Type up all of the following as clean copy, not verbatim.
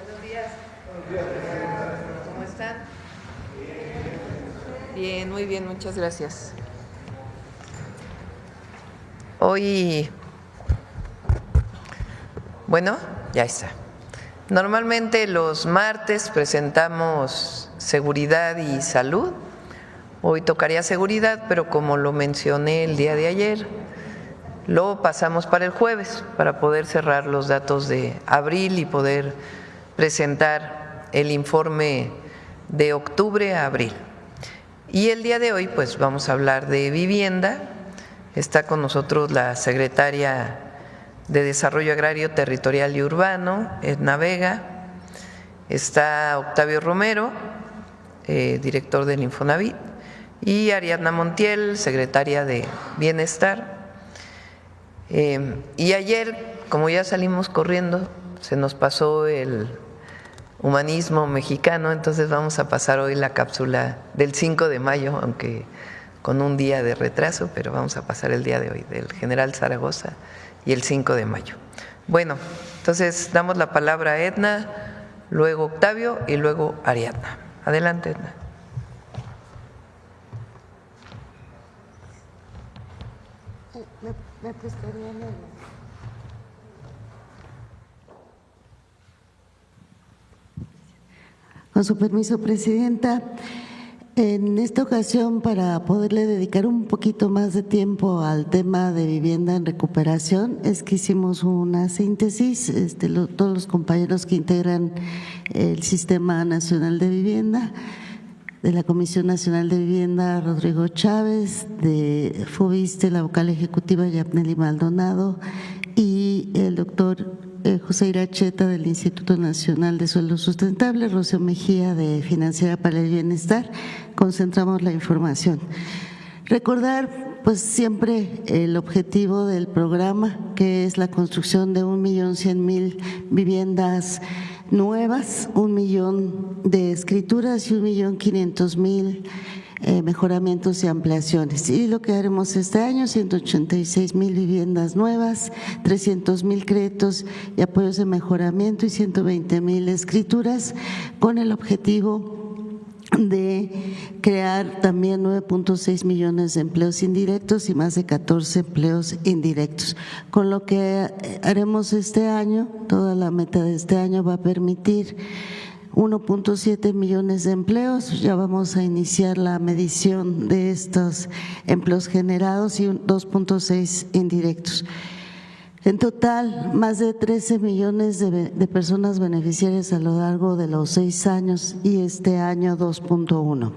Buenos días. ¿Cómo están? Bien, muy bien, muchas gracias. Hoy, bueno, ya está. Normalmente los martes presentamos seguridad y salud. Hoy tocaría seguridad, pero como lo mencioné el día de ayer, lo pasamos para el jueves para poder cerrar los datos de abril y poder presentar el informe de octubre a abril. Y el día de hoy pues vamos a hablar de vivienda. Está con nosotros la secretaria de Desarrollo Agrario, Territorial y Urbano, Edna Vega. Está Octavio Romero, director del Infonavit, y Ariadna Montiel, secretaria de Bienestar. Y ayer, como ya salimos corriendo, se nos pasó el humanismo mexicano, entonces vamos a pasar hoy la cápsula del 5 de mayo, aunque con un día de retraso, pero vamos a pasar el día de hoy, del general Zaragoza y el 5 de mayo. Bueno, entonces damos la palabra a Edna, luego Octavio y luego Ariadna. Adelante, Edna. ¿Me prestaría Con su permiso, Presidenta, en esta ocasión, para poderle dedicar un poquito más de tiempo al tema de vivienda en recuperación, es que hicimos una síntesis, todos los compañeros que integran el Sistema Nacional de Vivienda, de la Comisión Nacional de Vivienda, Rodrigo Chávez, de FOBISTE, la vocal ejecutiva Yapneli Maldonado, y el doctor José Iracheta del Instituto Nacional de Suelo Sustentable, Rocío Mejía de Financiera para el Bienestar, concentramos la información. Recordar pues siempre el objetivo del programa, que es la construcción de 1.100.000 viviendas nuevas, 1 millón de escrituras y 1.500.000 mejoramientos y ampliaciones. Y lo que haremos este año, 186.000 viviendas nuevas, 300.000 créditos y apoyos de mejoramiento y 120.000 escrituras, con el objetivo de crear también 9.6 millones de empleos indirectos y más de 14 empleos indirectos. Con lo que haremos este año, toda la meta de este año va a permitir 1.7 millones de empleos, ya vamos a iniciar la medición de estos empleos generados y 2.6 indirectos. En total, más de 13 millones de personas beneficiarias a lo largo de los 6 años y este año 2.1.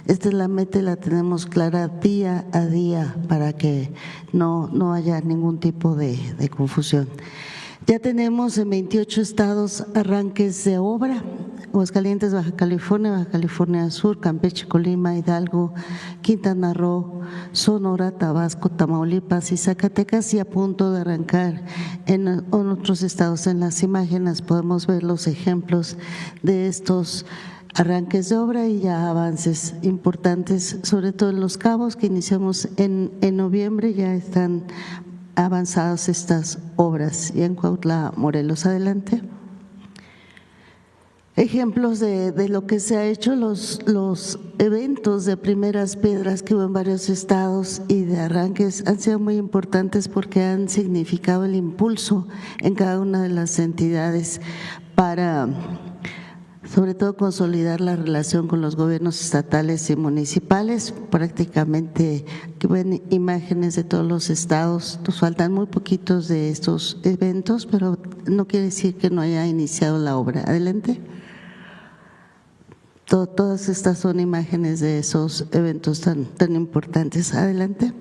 Esta es la meta y la tenemos clara día a día para que no haya ningún tipo de confusión. Ya tenemos en 28 estados arranques de obra: Aguascalientes, Baja California Sur, Campeche, Colima, Hidalgo, Quintana Roo, Sonora, Tabasco, Tamaulipas y Zacatecas, y a punto de arrancar en otros estados. En las imágenes podemos ver los ejemplos de estos arranques de obra y ya avances importantes, sobre todo en Los Cabos, que iniciamos en noviembre, ya están avanzadas estas obras, y en Cuautla, Morelos. Adelante. Ejemplos de lo que se ha hecho, los eventos de primeras piedras que hubo en varios estados y de arranques han sido muy importantes porque han significado el impulso en cada una de las entidades para, sobre todo, consolidar la relación con los gobiernos estatales y municipales. Prácticamente, que ven imágenes de todos los estados, nos faltan muy poquitos de estos eventos, pero no quiere decir que no haya iniciado la obra. Adelante. Todas estas son imágenes de esos eventos tan importantes. Adelante.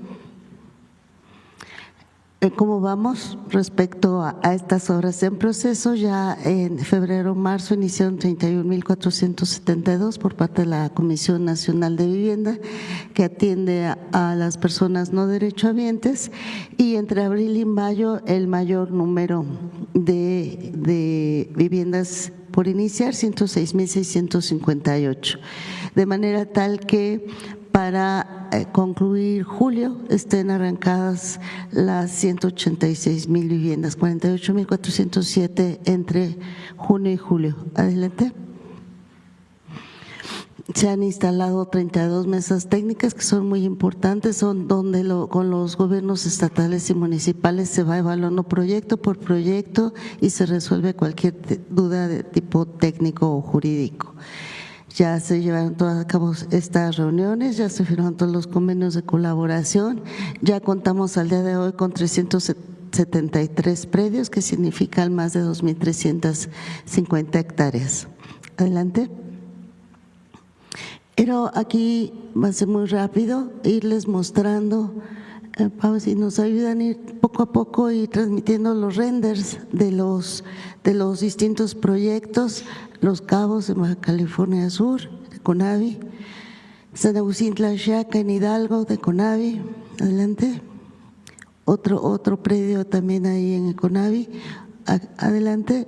¿Cómo vamos respecto a estas obras en proceso? Ya en febrero, marzo iniciaron 31.472 por parte de la Comisión Nacional de Vivienda, que atiende a las personas no derechohabientes, y entre abril y mayo el mayor número de viviendas por iniciar, 106.658, de manera tal que para concluir julio estén arrancadas las 186,000 viviendas, 48,407 entre junio y julio. Adelante. Se han instalado 32 mesas técnicas que son muy importantes, son donde con los gobiernos estatales y municipales se va evaluando proyecto por proyecto y se resuelve cualquier duda de tipo técnico o jurídico. Ya se llevaron todas a cabo estas reuniones, ya se firmaron todos los convenios de colaboración, ya contamos al día de hoy con 373 predios, que significan más de 2,350 hectáreas. Adelante. Pero aquí va a ser muy rápido irles mostrando, Pau, si nos ayudan a ir poco a poco y transmitiendo los renders de los distintos proyectos, Los Cabos en Baja California Sur, de CONAVI, San Agustín Tlaxiaca en Hidalgo, de CONAVI. Adelante. Otro predio también ahí en el CONAVI. Adelante.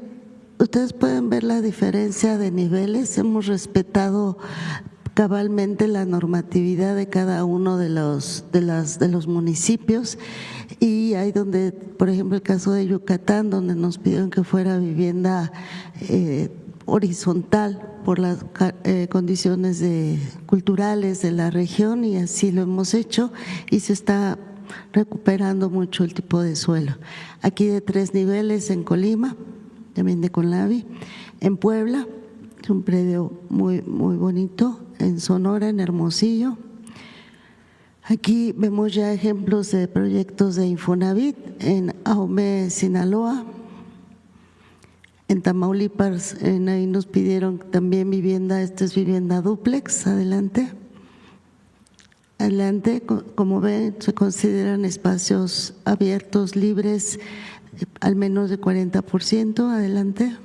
Ustedes pueden ver la diferencia de niveles. Hemos respetado cabalmente la normatividad de cada uno de los municipios, y hay donde, por ejemplo, el caso de Yucatán, donde nos pidieron que fuera vivienda horizontal por las condiciones culturales de la región, y así lo hemos hecho y se está recuperando mucho el tipo de suelo. Aquí de 3 niveles en Colima, también de CONAVI, en Puebla, es un predio muy bonito, en Sonora, en Hermosillo. Aquí vemos ya ejemplos de proyectos de Infonavit en Ahome, Sinaloa. En Tamaulipas, ahí nos pidieron también vivienda, esta es vivienda dúplex. Adelante. Adelante, como ven, se consideran espacios abiertos, libres, al menos de 40%. Adelante.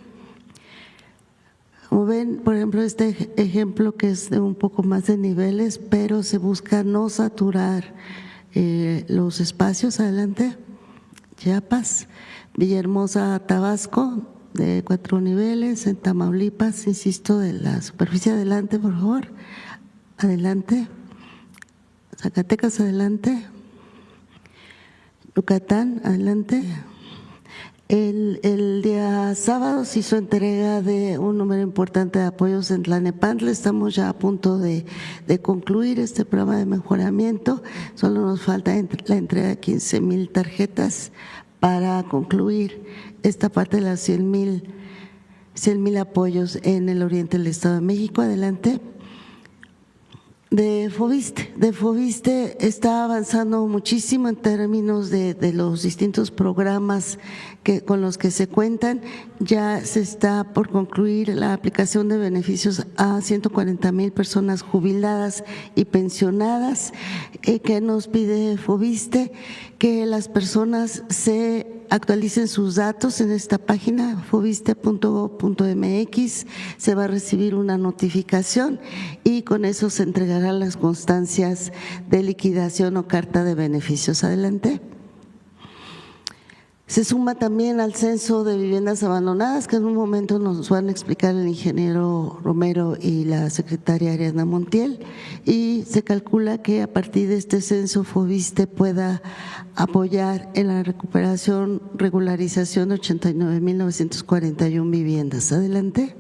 Como ven, por ejemplo, este ejemplo que es de un poco más de niveles, pero se busca no saturar los espacios. Adelante. Chiapas, Villahermosa, Tabasco, de 4 niveles, en Tamaulipas, insisto, de la superficie. Adelante, por favor. Adelante. Zacatecas, adelante. Yucatán, adelante. El día sábado se hizo entrega de un número importante de apoyos en Tlalnepantla. Estamos ya a punto de concluir este programa de mejoramiento. Solo nos falta la entrega de 15,000 tarjetas para concluir esta parte de las 100,000 apoyos en el oriente del Estado de México. Adelante. De Foviste está avanzando muchísimo en términos de los distintos programas con los que se cuentan. Ya se está por concluir la aplicación de beneficios a 140,000 personas jubiladas y pensionadas. Que nos pide Foviste que las personas se actualicen sus datos en esta página foviste.gov.mx. Se va a recibir una notificación y con eso se entregarán las constancias de liquidación o carta de beneficios. Adelante. Se suma también al censo de viviendas abandonadas, que en un momento nos van a explicar el ingeniero Romero y la secretaria Ariadna Montiel, y se calcula que a partir de este censo Foviste pueda apoyar en la recuperación, regularización de 89,941 viviendas. Adelante.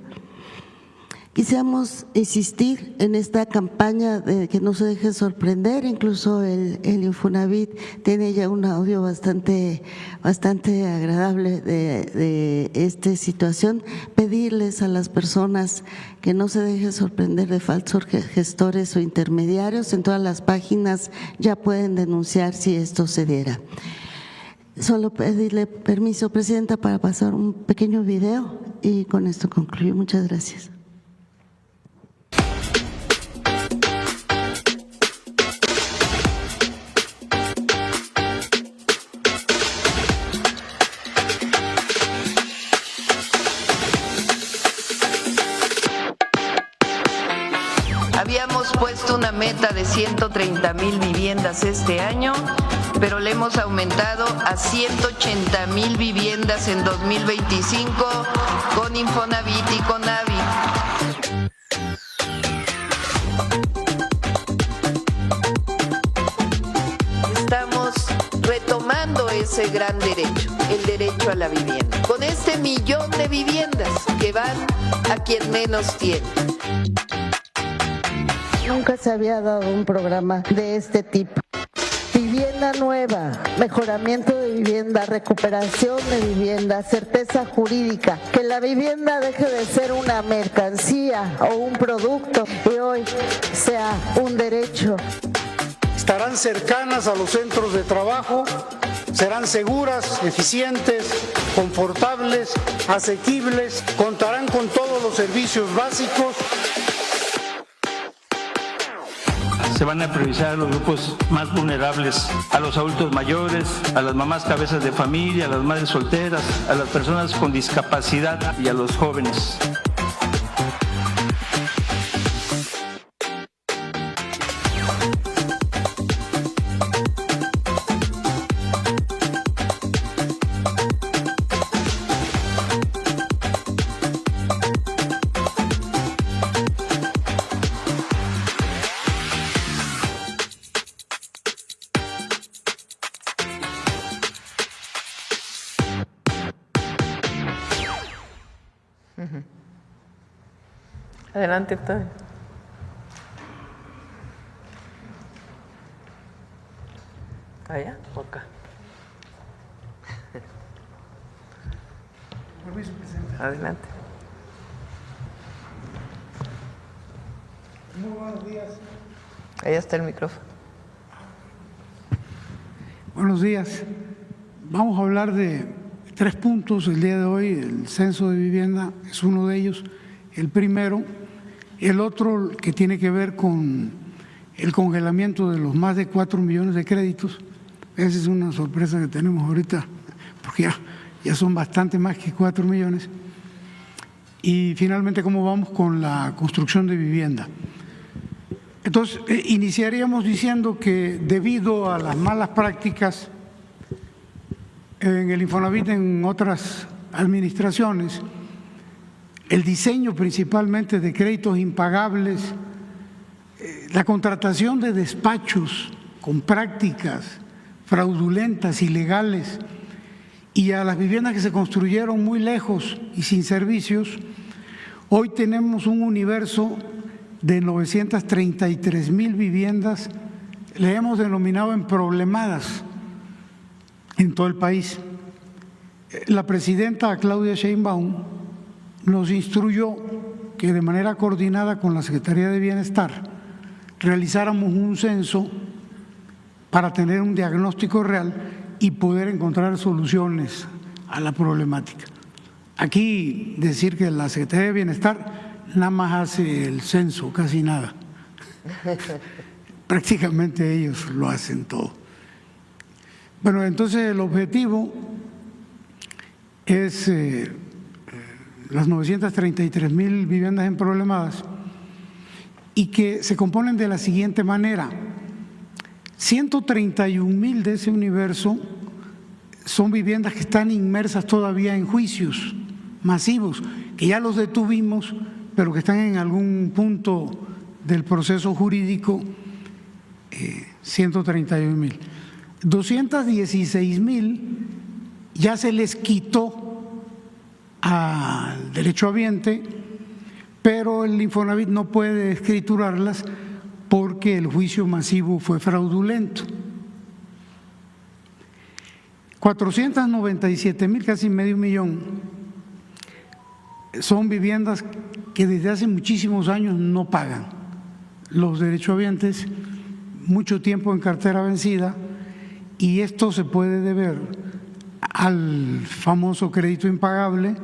Quisiéramos insistir en esta campaña de que no se dejen sorprender. Incluso el Infonavit tiene ya un audio bastante agradable de esta situación. Pedirles a las personas que no se dejen sorprender de falsos gestores o intermediarios. En todas las páginas ya pueden denunciar si esto se diera. Solo pedirle permiso, Presidenta, para pasar un pequeño video y con esto concluyo. Muchas gracias. Habíamos puesto una meta de 130,000 viviendas este año, pero le hemos aumentado a 180,000 viviendas en 2025 con Infonavit y CONAVI. ese gran derecho, el derecho a la vivienda. Con este 1 millón de viviendas que van a quien menos tiene. Nunca se había dado un programa de este tipo. Vivienda nueva, mejoramiento de vivienda, recuperación de vivienda, certeza jurídica, que la vivienda deje de ser una mercancía o un producto y hoy sea un derecho. Estarán cercanas a los centros de trabajo, serán seguras, eficientes, confortables, asequibles, contarán con todos los servicios básicos. Se van a priorizar a los grupos más vulnerables, a los adultos mayores, a las mamás cabezas de familia, a las madres solteras, a las personas con discapacidad y a los jóvenes. Adelante, Octavio. ¿Allá o acá? Adelante. Muy buenos días. Allá está el micrófono. Buenos días. Vamos a hablar de 3 puntos el día de hoy. El censo de vivienda es uno de ellos. El primero, el otro que tiene que ver con el congelamiento de los más de 4 millones de créditos. Esa es una sorpresa que tenemos ahorita, porque ya son bastante más que 4 millones. Y finalmente, ¿cómo vamos con la construcción de vivienda? Entonces, iniciaríamos diciendo que debido a las malas prácticas en el Infonavit, en otras administraciones, el diseño principalmente de créditos impagables, la contratación de despachos con prácticas fraudulentas, ilegales, y a las viviendas que se construyeron muy lejos y sin servicios, hoy tenemos un universo de 933,000 viviendas, le hemos denominado emproblemadas en todo el país. La presidenta Claudia Sheinbaum nos instruyó que de manera coordinada con la Secretaría de Bienestar realizáramos un censo para tener un diagnóstico real y poder encontrar soluciones a la problemática. Aquí decir que la Secretaría de Bienestar nada más hace el censo, casi nada. Prácticamente ellos lo hacen todo. Bueno, entonces el objetivo es las 933,000 viviendas emproblemadas y que se componen de la siguiente manera: 131,000 de ese universo son viviendas que están inmersas todavía en juicios masivos, que ya los detuvimos, pero que están en algún punto del proceso jurídico. 131,000. 216,000 ya se les quitó al derechohabiente, pero el Infonavit no puede escriturarlas porque el juicio masivo fue fraudulento. 497,000, casi medio millón, son viviendas que desde hace muchísimos años no pagan los derechohabientes, mucho tiempo en cartera vencida, y esto se puede deber al famoso crédito impagable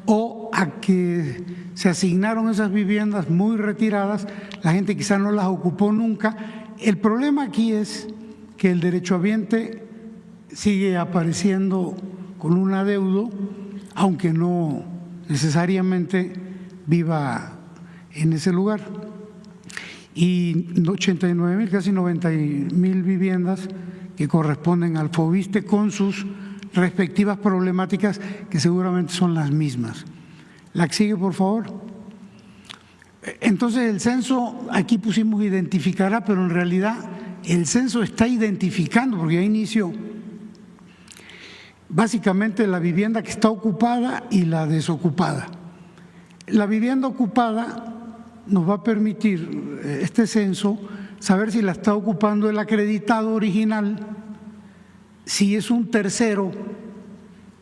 o a que se asignaron esas viviendas muy retiradas, la gente quizá no las ocupó nunca. El problema aquí es que el derechohabiente sigue apareciendo con un adeudo, aunque no necesariamente viva en ese lugar. Y 89,000, casi 90,000 viviendas que corresponden al Fobiste con sus respectivas problemáticas, que seguramente son las mismas. La que sigue, por favor. Entonces, el censo, aquí pusimos identificará, pero en realidad el censo está identificando, porque ya inició, básicamente la vivienda que está ocupada y la desocupada. La vivienda ocupada nos va a permitir este censo saber si la está ocupando el acreditado original, si es un tercero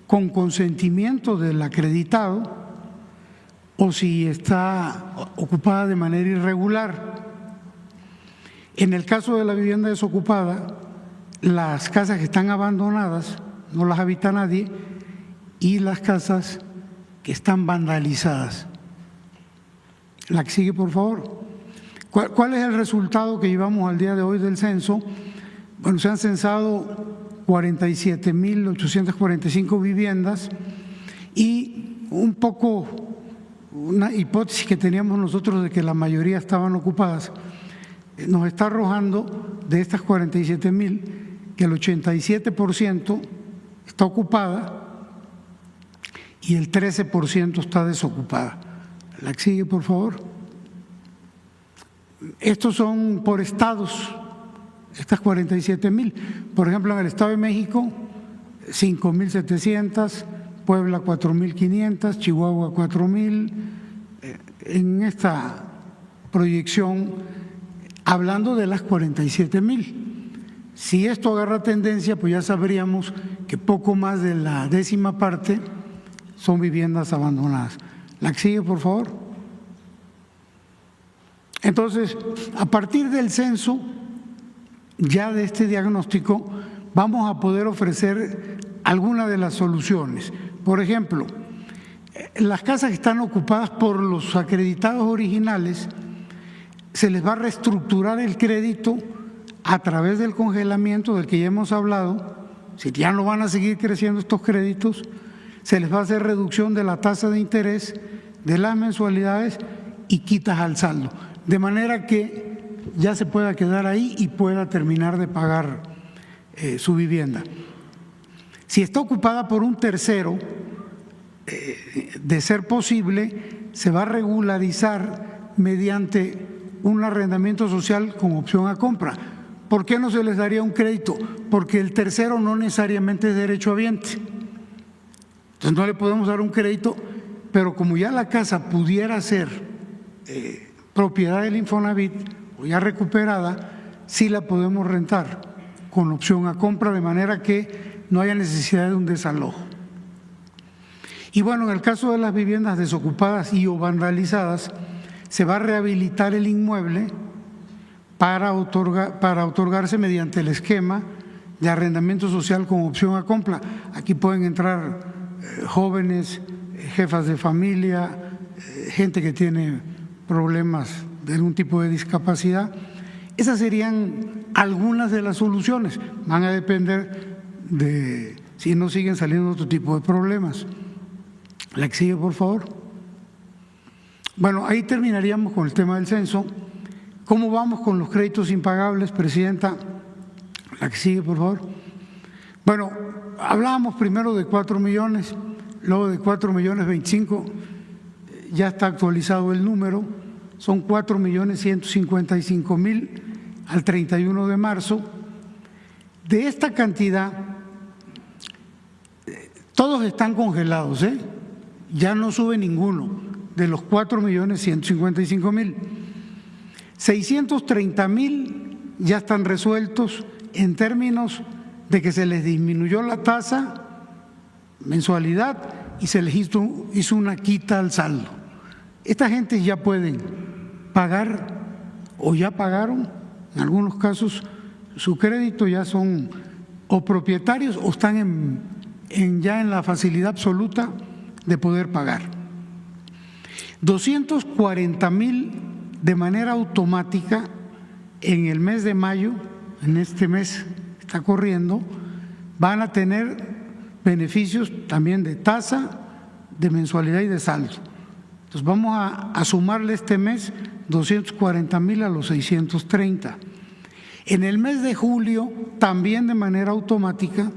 con consentimiento del acreditado o si está ocupada de manera irregular. En el caso de la vivienda desocupada, las casas que están abandonadas no las habita nadie y las casas que están vandalizadas. La que sigue, por favor. ¿Cuál es el resultado que llevamos al día de hoy del censo? Bueno, se han censado 47.845 viviendas y un poco una hipótesis que teníamos nosotros de que la mayoría estaban ocupadas, nos está arrojando de estas 47.000 que el 87% está ocupada y el 13% está desocupada. La que sigue, por favor. Estos son por estados, estas 47.000. Por ejemplo, en el Estado de México, 5.700, Puebla 4.500, Chihuahua 4.000. En esta proyección, hablando de las 47.000. Si esto agarra tendencia, pues ya sabríamos que poco más de la décima parte son viviendas abandonadas. La que sigue, por favor. Entonces, a partir del censo, ya de este diagnóstico, vamos a poder ofrecer algunas de las soluciones. Por ejemplo, las casas que están ocupadas por los acreditados originales, se les va a reestructurar el crédito a través del congelamiento del que ya hemos hablado. Si ya no van a seguir creciendo estos créditos, se les va a hacer reducción de la tasa de interés, de las mensualidades y quitas al saldo, de manera que ya se pueda quedar ahí y pueda terminar de pagar su vivienda. Si está ocupada por un tercero, de ser posible, se va a regularizar mediante un arrendamiento social con opción a compra. ¿Por qué no se les daría un crédito? Porque el tercero no necesariamente es derechohabiente. Entonces no le podemos dar un crédito, pero como ya la casa pudiera ser propiedad del Infonavit o ya recuperada, sí la podemos rentar con opción a compra, de manera que no haya necesidad de un desalojo. Y bueno, en el caso de las viviendas desocupadas y o vandalizadas, se va a rehabilitar el inmueble para otorgarse mediante el esquema de arrendamiento social con opción a compra. Aquí pueden entrar jóvenes, jefas de familia, gente que tiene problemas de algún tipo de discapacidad. Esas serían algunas de las soluciones. Van a depender de si no siguen saliendo otro tipo de problemas. La que sigue, por favor. Bueno, ahí terminaríamos con el tema del censo. ¿Cómo vamos con los créditos impagables, Presidenta? La que sigue, por favor. Bueno, hablábamos primero de 4 millones, luego de 4.025.000, ya está actualizado el número, son 4.155.000 al 31 de marzo. De esta cantidad, todos están congelados, ya no sube ninguno de los 4.155.000. 630.000 ya están resueltos en términos de que se les disminuyó la tasa, mensualidad, y se les hizo una quita al saldo. Esta gente ya pueden pagar o ya pagaron, en algunos casos, su crédito, ya son o propietarios o están ya en la facilidad absoluta de poder pagar. 240.000 de manera automática en el mes de mayo, en este mes está corriendo, van a tener beneficios también de tasa, de mensualidad y de saldo. Entonces vamos a sumarle este mes 240.000 a los 630. En el mes de julio, también de manera automática,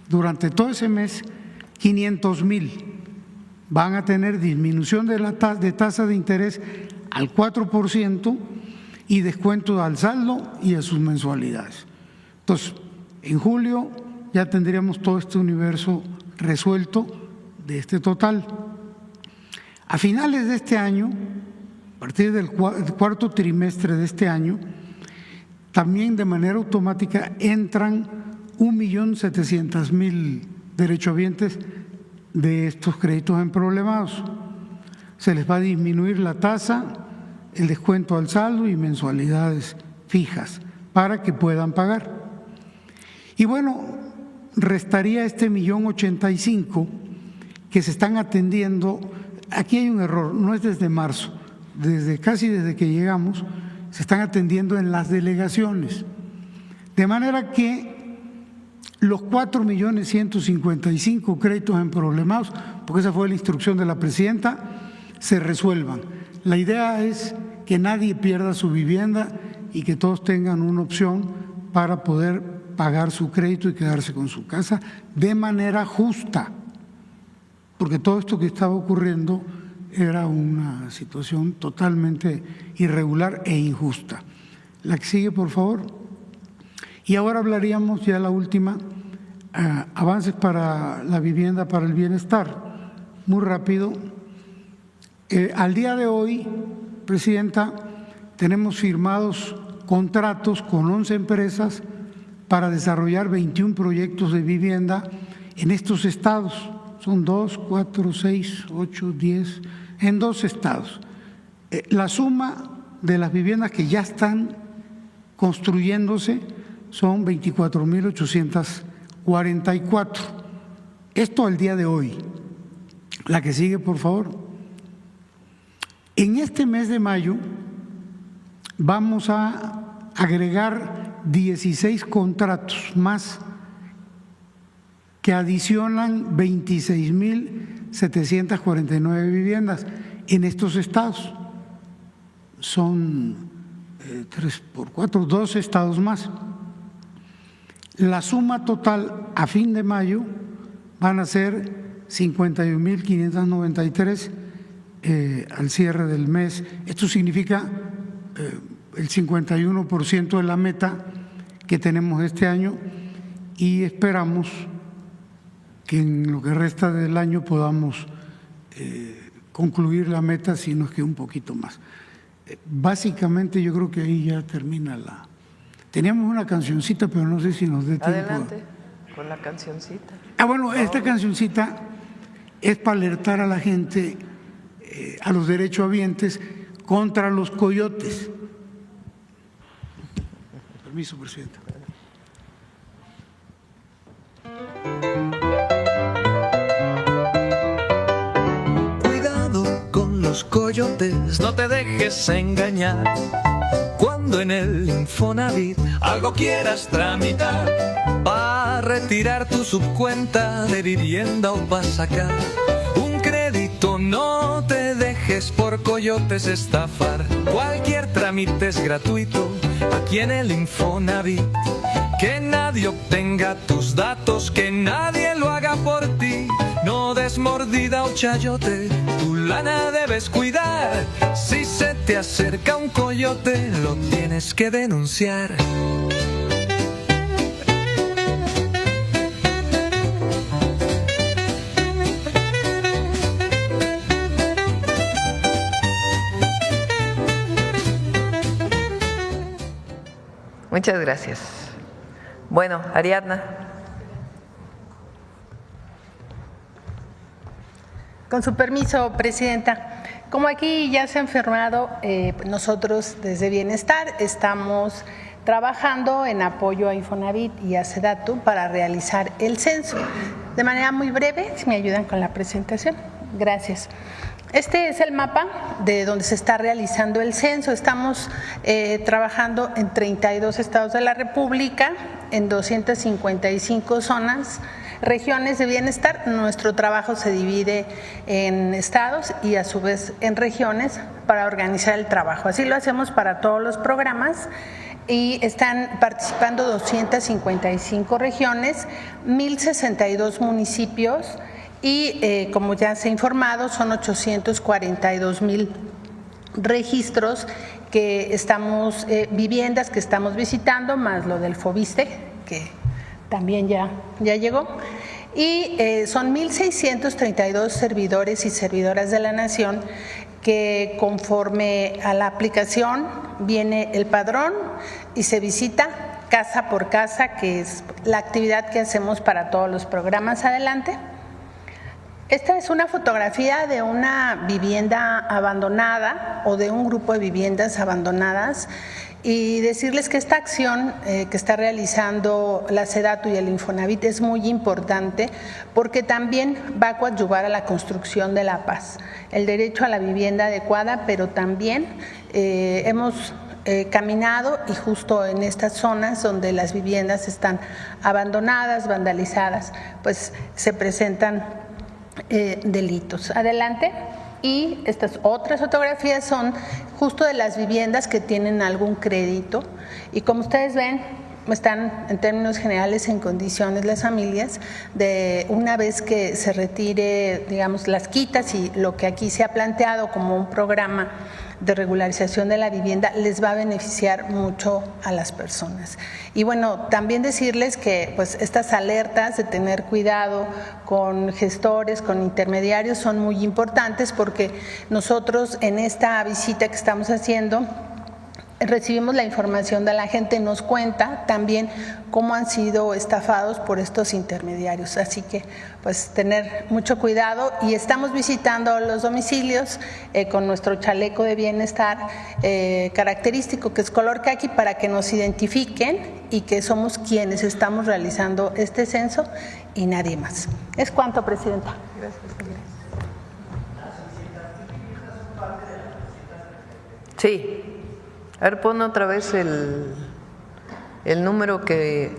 durante todo ese mes, 500.000 van a tener disminución de la tasa de interés al 4% y descuento al saldo y a sus mensualidades. Entonces, en julio ya tendríamos todo este universo resuelto de este total. A finales de este año, a partir del cuarto trimestre de este año, también de manera automática entran 1.700.000 derechohabientes de estos créditos emproblemados. Se les va a disminuir la tasa, el descuento al saldo y mensualidades fijas para que puedan pagar. Y bueno, restaría este 1.085.000 que se están atendiendo. Aquí hay un error, no es desde marzo, casi desde que llegamos, se están atendiendo en las delegaciones. De manera que los 4.155.000 créditos emproblemados, porque esa fue la instrucción de la presidenta, se resuelvan. La idea es que nadie pierda su vivienda y que todos tengan una opción para poder pagar su crédito y quedarse con su casa de manera justa, porque todo esto que estaba ocurriendo era una situación totalmente irregular e injusta. La que sigue, por favor. Y ahora hablaríamos ya la última, avances para la vivienda para el bienestar. Muy rápido. Al día de hoy, Presidenta, tenemos firmados contratos con 11 empresas para desarrollar 21 proyectos de vivienda en estos estados. Son 2, 4, 6, 8, 10, en 2 estados. La suma de las viviendas que ya están construyéndose son 24.844. Esto al día de hoy. La que sigue, por favor. En este mes de mayo vamos a agregar 16 contratos más que adicionan 26.749 viviendas en estos estados. Son 3 por 4, 12 estados más. La suma total a fin de mayo van a ser 51.593 al cierre del mes. Esto significa el 51% de la meta que tenemos este año y esperamos que en lo que resta del año podamos concluir la meta, si no es que un poquito más. Básicamente yo creo que ahí ya termina la… Teníamos una cancioncita, pero no sé si nos dé tiempo. Adelante con la cancioncita. Bueno, esta cancioncita es para alertar a la gente, a los derechohabientes, contra los coyotes. Permiso, Presidenta. Cuidado con los coyotes, no te dejes engañar. Cuando en el Infonavit algo quieras tramitar, para retirar tu subcuenta de vivienda o para sacar un crédito, no te dejes por coyotes estafar. Cualquier trámite es gratuito aquí en el Infonavit. Que nadie obtenga tus datos, que nadie lo haga por ti. No des mordida o chayote, tu lana debes cuidar. Si se te acerca un coyote, lo tienes que denunciar. Muchas gracias. Bueno, Ariadna. Con su permiso, Presidenta. Como aquí ya se ha informado, nosotros desde Bienestar estamos trabajando en apoyo a Infonavit y a SEDATU para realizar el censo. De manera muy breve, si me ayudan con la presentación. Gracias. Este es el mapa de donde se está realizando el censo. Estamos trabajando en 32 estados de la República, en 255 zonas, regiones de bienestar. Nuestro trabajo se divide en estados y a su vez en regiones para organizar el trabajo. Así lo hacemos para todos los programas. Y están participando 255 regiones, 1.062 municipios y como ya se ha informado son 842,000 registros que estamos, viviendas que estamos visitando, más lo del FOBISTE, que también ya llegó. Y son 1.632 servidores y servidoras de la Nación que conforme a la aplicación viene el padrón y se visita casa por casa, que es la actividad que hacemos para todos los programas. Adelante. Esta es una fotografía de una vivienda abandonada o de un grupo de viviendas abandonadas, y decirles que esta acción que está realizando la SEDATU y el Infonavit es muy importante porque también va a coadyuvar a la construcción de la paz, el derecho a la vivienda adecuada, pero también hemos caminado y justo en estas zonas donde las viviendas están abandonadas, vandalizadas, pues se presentan delitos. Adelante. Y estas otras fotografías son justo de las viviendas que tienen algún crédito, y como ustedes ven, están en términos generales en condiciones las familias de, una vez que se retire, digamos, las quitas y lo que aquí se ha planteado como un programa de regularización de la vivienda, les va a beneficiar mucho a las personas. Y bueno, también decirles que pues estas alertas de tener cuidado con gestores, con intermediarios, son muy importantes, porque nosotros en esta visita que estamos haciendo recibimos la información de la gente, nos cuenta también cómo han sido estafados por estos intermediarios. Así que pues tener mucho cuidado, y estamos visitando los domicilios con nuestro chaleco de bienestar característico, que es color caqui, para que nos identifiquen y que somos quienes estamos realizando este censo y nadie más. ¿Es cuánto, Presidenta? Gracias. Sí. A ver, pon otra vez el número que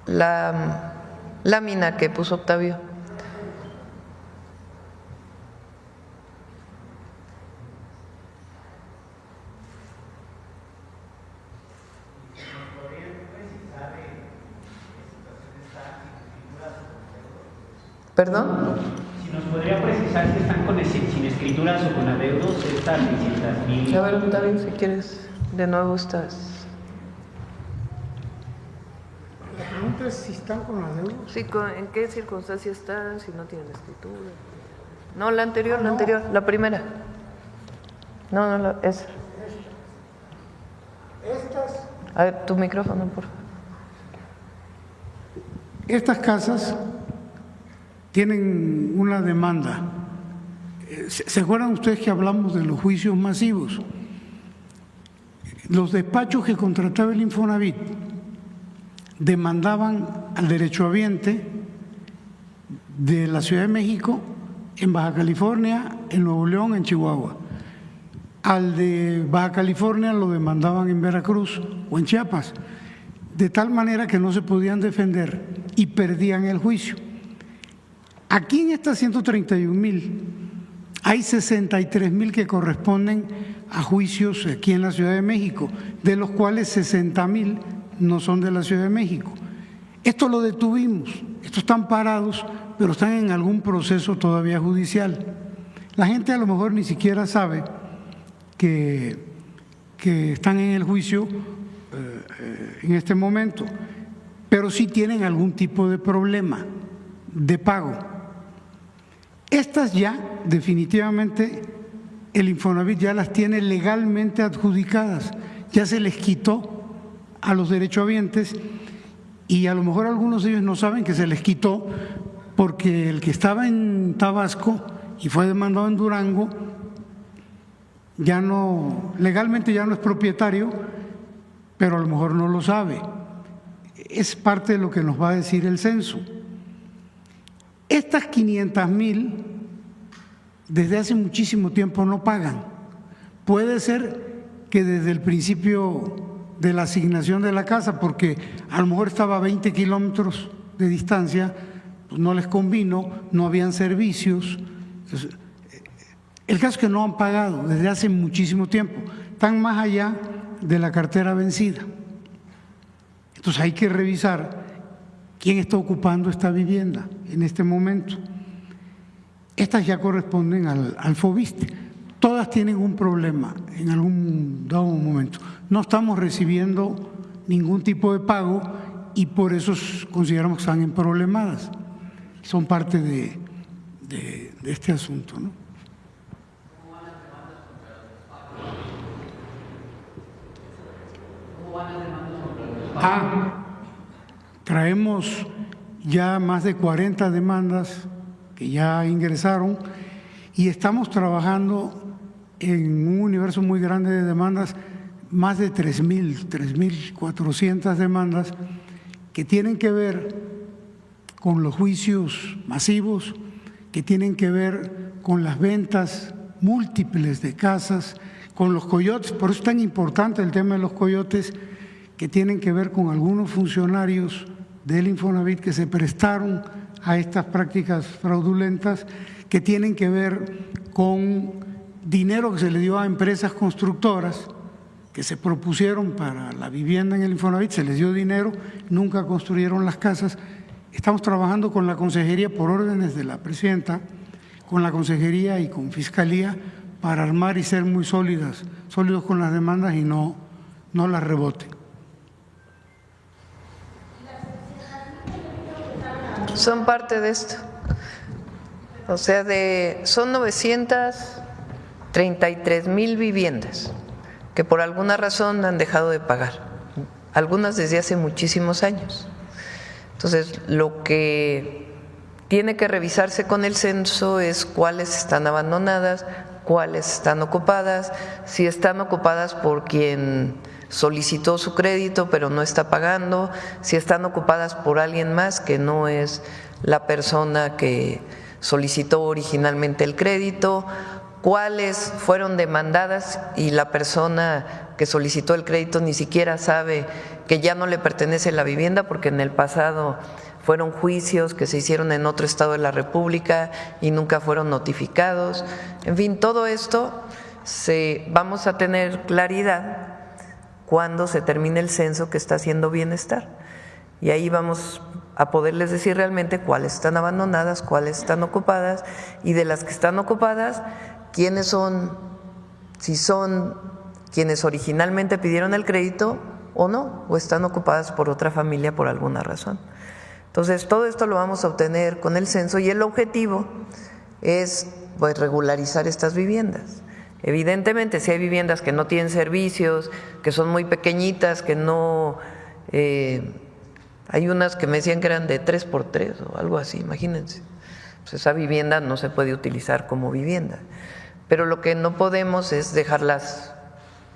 la lámina que puso Octavio. ¿Perdón? Si nos podría precisar si están sin escrituras o con adeudos estas 600,000. A ver, Octavio, si quieres, de nuevo estás. La pregunta es si están con adeudos. Sí, ¿en qué circunstancias están? Si no tienen escritura. No, la anterior, la primera. No, esa. Estas. A ver, tu micrófono, por favor. Estas casas tienen una demanda. ¿Se acuerdan ustedes que hablamos de los juicios masivos? Los despachos que contrataba el Infonavit demandaban al derechohabiente de la Ciudad de México, en Baja California, en Nuevo León, en Chihuahua. Al de Baja California lo demandaban en Veracruz o en Chiapas, de tal manera que no se podían defender y perdían el juicio. Aquí en estas 131,000 hay 63,000 que corresponden a juicios aquí en la Ciudad de México, de los cuales 60,000 no son de la Ciudad de México. Esto lo detuvimos, estos están parados, pero están en algún proceso todavía judicial. La gente a lo mejor ni siquiera sabe que están en el juicio en este momento, pero sí tienen algún tipo de problema de pago. Estas ya definitivamente el Infonavit ya las tiene legalmente adjudicadas, ya se les quitó a los derechohabientes, y a lo mejor algunos de ellos no saben que se les quitó porque el que estaba en Tabasco y fue demandado en Durango ya no, legalmente ya no es propietario, pero a lo mejor no lo sabe. Es parte de lo que nos va a decir el censo. Estas 500,000 desde hace muchísimo tiempo no pagan. Puede ser que desde el principio de la asignación de la casa, porque a lo mejor estaba a 20 kilómetros de distancia, pues no les convino, no habían servicios. Entonces, el caso es que no han pagado desde hace muchísimo tiempo, están más allá de la cartera vencida. Entonces hay que revisar quién está ocupando esta vivienda en este momento. Estas ya corresponden al FOBISTE. Todas tienen un problema en algún dado momento. No estamos recibiendo ningún tipo de pago y por eso consideramos que están emproblemadas. Son parte de este asunto, ¿no? Traemos ya más de 40 demandas que ya ingresaron y estamos trabajando en un universo muy grande de demandas, más de 3.400 demandas que tienen que ver con los juicios masivos, que tienen que ver con las ventas múltiples de casas, con los coyotes. Por eso es tan importante el tema de los coyotes, que tienen que ver con algunos funcionarios del Infonavit que se prestaron a estas prácticas fraudulentas, que tienen que ver con dinero que se le dio a empresas constructoras que se propusieron para la vivienda en el Infonavit, se les dio dinero, nunca construyeron las casas. Estamos trabajando con la Consejería por órdenes de la Presidenta, con la Consejería y con Fiscalía para armar y ser muy sólidos con las demandas y no las reboten. Son parte de esto. O sea, son 933,000 viviendas que por alguna razón han dejado de pagar, algunas desde hace muchísimos años. Entonces, lo que tiene que revisarse con el censo es cuáles están abandonadas, cuáles están ocupadas, si están ocupadas por quien solicitó su crédito pero no está pagando, si están ocupadas por alguien más que no es la persona que solicitó originalmente el crédito, cuáles fueron demandadas y la persona que solicitó el crédito ni siquiera sabe que ya no le pertenece la vivienda porque en el pasado fueron juicios que se hicieron en otro estado de la República y nunca fueron notificados. En fin, todo esto vamos a tener claridad cuando se termine el censo que está haciendo Bienestar. Y ahí vamos a poderles decir realmente cuáles están abandonadas, cuáles están ocupadas y de las que están ocupadas, quiénes son, si son quienes originalmente pidieron el crédito o no, o están ocupadas por otra familia por alguna razón. Entonces, todo esto lo vamos a obtener con el censo y el objetivo es pues regularizar estas viviendas. Evidentemente, si hay viviendas que no tienen servicios, que son muy pequeñitas, que no… hay unas que me decían que eran de 3x3 o algo así, imagínense. Pues esa vivienda no se puede utilizar como vivienda. Pero lo que no podemos es dejarlas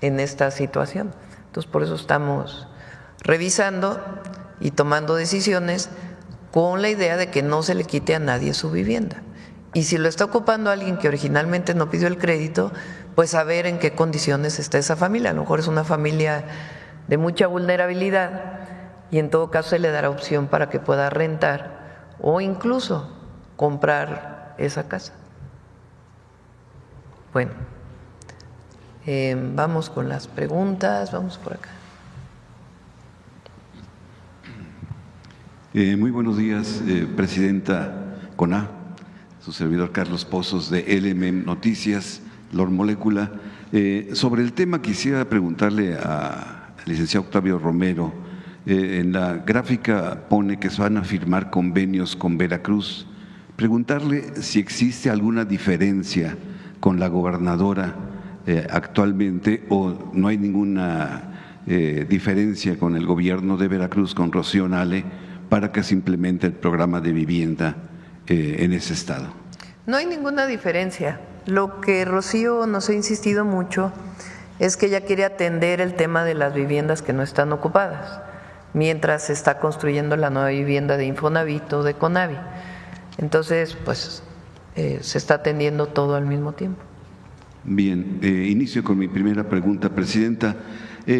en esta situación. Entonces, por eso estamos revisando y tomando decisiones con la idea de que no se le quite a nadie su vivienda. Y si lo está ocupando alguien que originalmente no pidió el crédito, pues saber en qué condiciones está esa familia. A lo mejor es una familia de mucha vulnerabilidad y en todo caso se le dará opción para que pueda rentar o incluso comprar esa casa. Bueno, vamos con las preguntas, vamos por acá. Muy buenos días, Presidenta CONA, su servidor Carlos Pozos de LMM Noticias, Lord Molécula. Sobre el tema quisiera preguntarle al licenciado Octavio Romero. En la gráfica pone que se van a firmar convenios con Veracruz. Preguntarle si existe alguna diferencia con la gobernadora actualmente o no hay ninguna diferencia con el gobierno de Veracruz, con Rocío Nale, para que se implemente el programa de vivienda en ese estado. No hay ninguna diferencia. Lo que Rocío nos ha insistido mucho es que ella quiere atender el tema de las viviendas que no están ocupadas, mientras se está construyendo la nueva vivienda de Infonavit o de Conavi. Entonces, pues se está atendiendo todo al mismo tiempo. Bien, inicio con mi primera pregunta, Presidenta.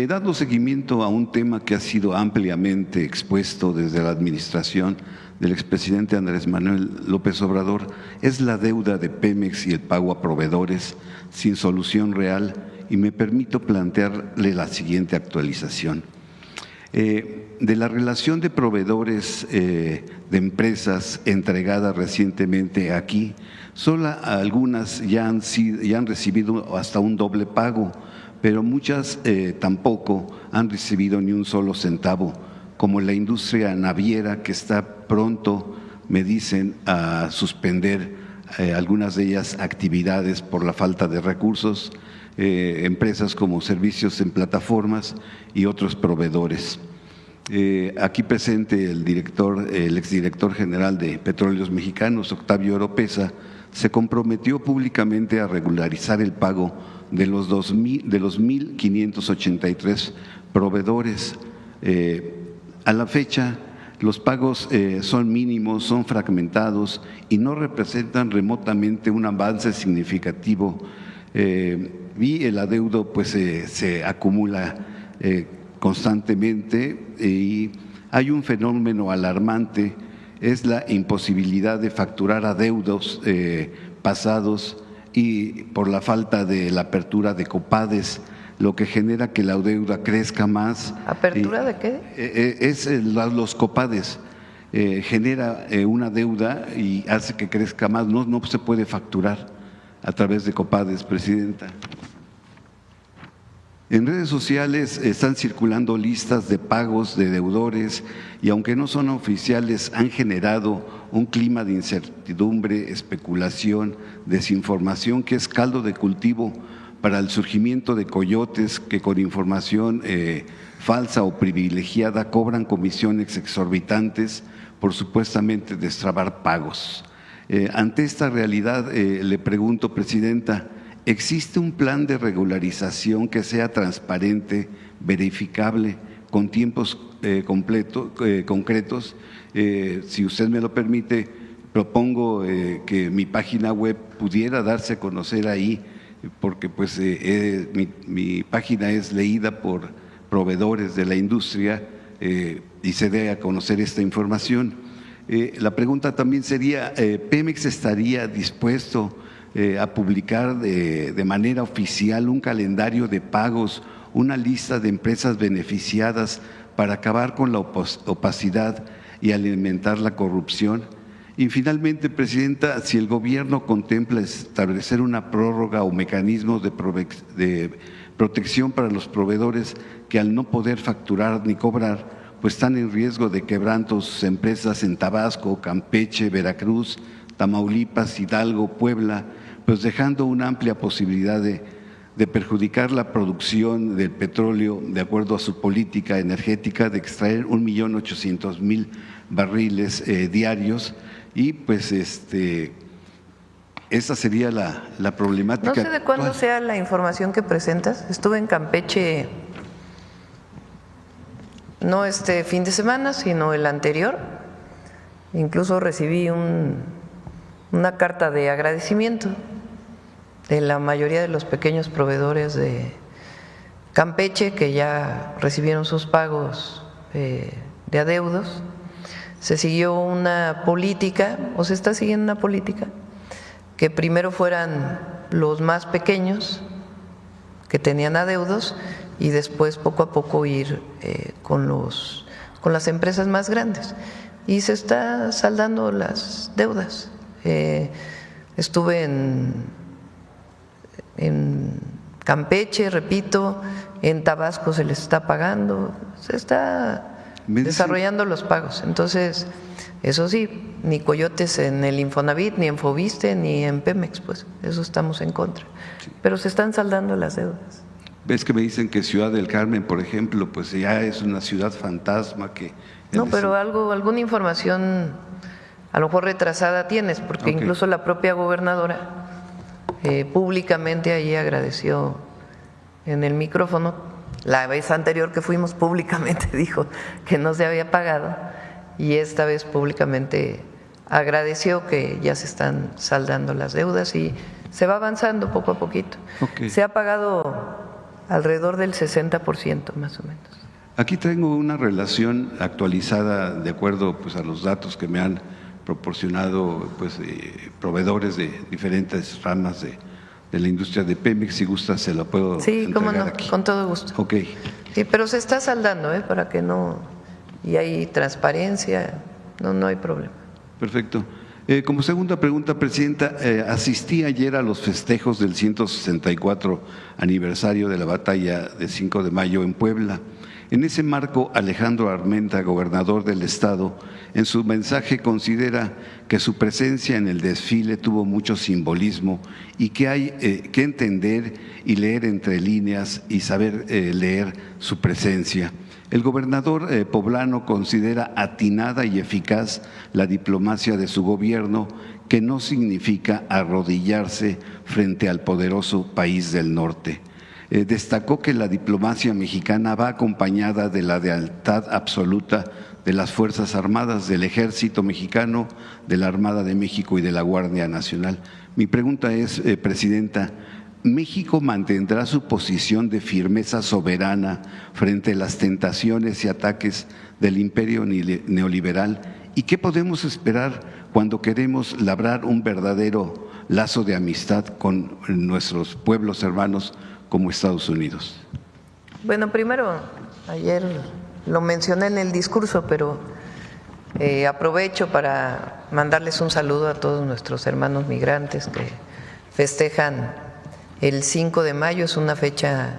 Dando seguimiento a un tema que ha sido ampliamente expuesto desde la administración del expresidente Andrés Manuel López Obrador, es la deuda de Pemex y el pago a proveedores sin solución real, y me permito plantearle la siguiente actualización. De la relación de proveedores de empresas entregada recientemente aquí, solo algunas ya han recibido hasta un doble pago, pero muchas tampoco han recibido ni un solo centavo como la industria naviera, que está pronto, me dicen, a suspender algunas de ellas actividades por la falta de recursos, empresas como servicios en plataformas y otros proveedores. Aquí presente el exdirector general de Petróleos Mexicanos, Octavio Oropesa, se comprometió públicamente a regularizar el pago de los 1,583 proveedores. A la fecha, los pagos son mínimos, son fragmentados y no representan remotamente un avance significativo. Y el adeudo pues se acumula constantemente, y hay un fenómeno alarmante, es la imposibilidad de facturar adeudos pasados y por la falta de la apertura de COPADES, lo que genera que la deuda crezca más. ¿Apertura de qué? Los COPADES. Genera una deuda y hace que crezca más, no se puede facturar a través de COPADES, Presidenta. En redes sociales están circulando listas de pagos de deudores y aunque no son oficiales han generado un clima de incertidumbre, especulación, desinformación que es caldo de cultivo para el surgimiento de coyotes que con información falsa o privilegiada cobran comisiones exorbitantes por supuestamente destrabar pagos. Ante esta realidad le pregunto, Presidenta, ¿existe un plan de regularización que sea transparente, verificable, con tiempos concretos? Si usted me lo permite, propongo que mi página web pudiera darse a conocer ahí, porque pues mi página es leída por proveedores de la industria y se dé a conocer esta información. La pregunta también sería, ¿Pemex estaría dispuesto a publicar de manera oficial un calendario de pagos, una lista de empresas beneficiadas para acabar con la opacidad y alimentar la corrupción? Y finalmente, Presidenta, si el gobierno contempla establecer una prórroga o mecanismos de protección para los proveedores que al no poder facturar ni cobrar, pues están en riesgo de quebrantos sus empresas en Tabasco, Campeche, Veracruz, Tamaulipas, Hidalgo, Puebla, pues dejando una amplia posibilidad de perjudicar la producción del petróleo de acuerdo a su política energética de extraer 1.800.000 barriles diarios. Y pues esa sería la problemática. No sé de cuándo sea la información que presentas. Estuve en Campeche, no este fin de semana, sino el anterior. Incluso recibí una carta de agradecimiento de la mayoría de los pequeños proveedores de Campeche que ya recibieron sus pagos de adeudos. Se siguió una política, o se está siguiendo una política, que primero fueran los más pequeños que tenían adeudos y después poco a poco ir con las empresas más grandes. Y se está saldando las deudas. Estuve en Campeche, repito, en Tabasco se les está pagando, se está desarrollando los pagos. Entonces, eso sí, ni coyotes en el Infonavit, ni en Fobiste, ni en Pemex, pues eso estamos en contra. Sí. Pero se están saldando las deudas. ¿Ves que me dicen que Ciudad del Carmen, por ejemplo, pues ya es una ciudad fantasma que… No, pero alguna información a lo mejor retrasada tienes, porque incluso la propia gobernadora públicamente ahí agradeció en el micrófono. La vez anterior que fuimos públicamente dijo que no se había pagado y esta vez públicamente agradeció que ya se están saldando las deudas y se va avanzando poco a poquito. Se ha pagado alrededor del 60% más o menos. Aquí tengo una relación actualizada de acuerdo pues a los datos que me han proporcionado pues proveedores de diferentes ramas de la industria de Pemex. Si gusta se la puedo entregar. Sí, cómo no, aquí. Con todo gusto. Ok. Sí, pero se está saldando, para que no… Y hay transparencia, no hay problema. Perfecto. Como segunda pregunta, Presidenta, asistí ayer a los festejos del 164 aniversario de la batalla de 5 de mayo en Puebla. En ese marco, Alejandro Armenta, gobernador del estado, en su mensaje considera que su presencia en el desfile tuvo mucho simbolismo y que hay que entender y leer entre líneas y saber leer su presencia. El gobernador poblano considera atinada y eficaz la diplomacia de su gobierno, que no significa arrodillarse frente al poderoso país del norte. Destacó que la diplomacia mexicana va acompañada de la lealtad absoluta de las Fuerzas Armadas, del Ejército Mexicano, de la Armada de México y de la Guardia Nacional. Mi pregunta es, Presidenta, ¿México mantendrá su posición de firmeza soberana frente a las tentaciones y ataques del imperio neoliberal? ¿Y qué podemos esperar cuando queremos labrar un verdadero lazo de amistad con nuestros pueblos hermanos como Estados Unidos? Bueno, primero, ayer lo mencioné en el discurso, pero aprovecho para mandarles un saludo a todos nuestros hermanos migrantes que festejan el 5 de mayo. Es una fecha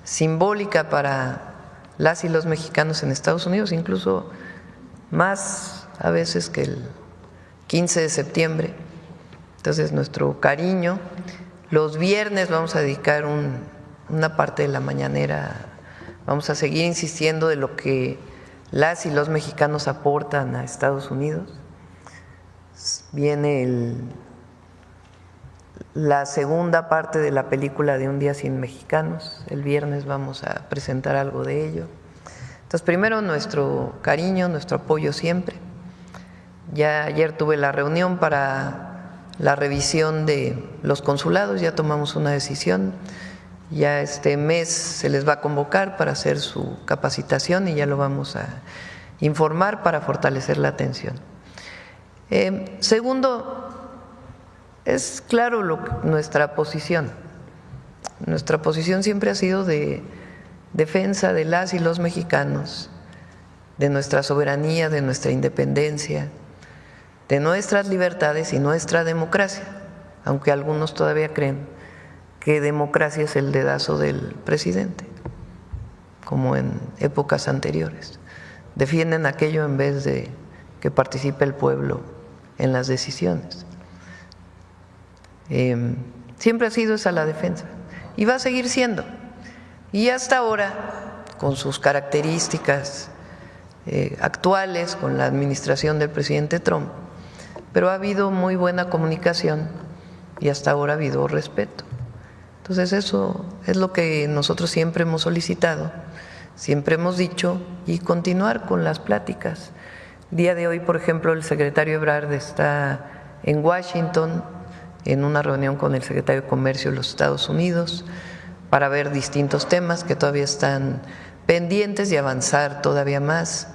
simbólica para las y los mexicanos en Estados Unidos, incluso más a veces que el 15 de septiembre. Entonces, nuestro cariño. Los viernes vamos a dedicar una parte de la mañanera, vamos a seguir insistiendo de lo que las y los mexicanos aportan a Estados Unidos. Viene la segunda parte de la película de Un día sin mexicanos. El viernes vamos a presentar algo de ello. Entonces, primero, nuestro cariño, nuestro apoyo siempre. Ya ayer tuve la reunión para la revisión de los consulados, ya tomamos una decisión. Ya este mes se les va a convocar para hacer su capacitación y ya lo vamos a informar para fortalecer la atención. Segundo, es claro nuestra posición. Nuestra posición siempre ha sido de defensa de las y los mexicanos, de nuestra soberanía, de nuestra independencia, de nuestras libertades y nuestra democracia, aunque algunos todavía creen que democracia es el dedazo del presidente, como en épocas anteriores. Defienden aquello en vez de que participe el pueblo en las decisiones. Siempre ha sido esa la defensa y va a seguir siendo. Y hasta ahora, con sus características actuales, con la administración del presidente Trump, pero ha habido muy buena comunicación y hasta ahora ha habido respeto. Entonces, eso es lo que nosotros siempre hemos solicitado, siempre hemos dicho, y continuar con las pláticas. El día de hoy, por ejemplo, el secretario Ebrard está en Washington en una reunión con el secretario de Comercio de los Estados Unidos para ver distintos temas que todavía están pendientes y avanzar todavía más.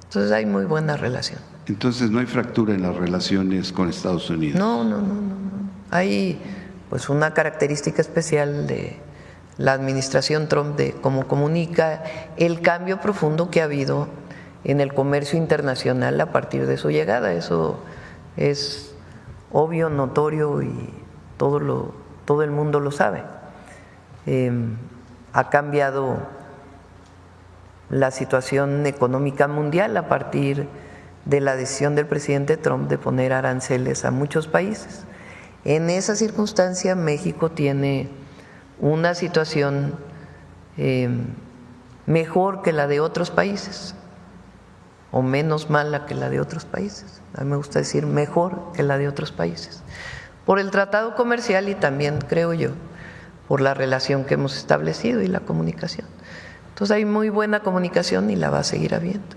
Entonces, hay muy buena relación. Entonces, ¿no hay fractura en las relaciones con Estados Unidos? No. Hay pues una característica especial de la administración Trump de cómo comunica, el cambio profundo que ha habido en el comercio internacional a partir de su llegada. Eso es obvio, notorio y todo el mundo lo sabe. Ha cambiado la situación económica mundial a partir de la decisión del presidente Trump de poner aranceles a muchos países. En esa circunstancia, México tiene una situación mejor que la de otros países, o menos mala que la de otros países. A mí me gusta decir mejor que la de otros países, por el tratado comercial y también, creo yo, por la relación que hemos establecido y la comunicación. Entonces, hay muy buena comunicación y la va a seguir habiendo.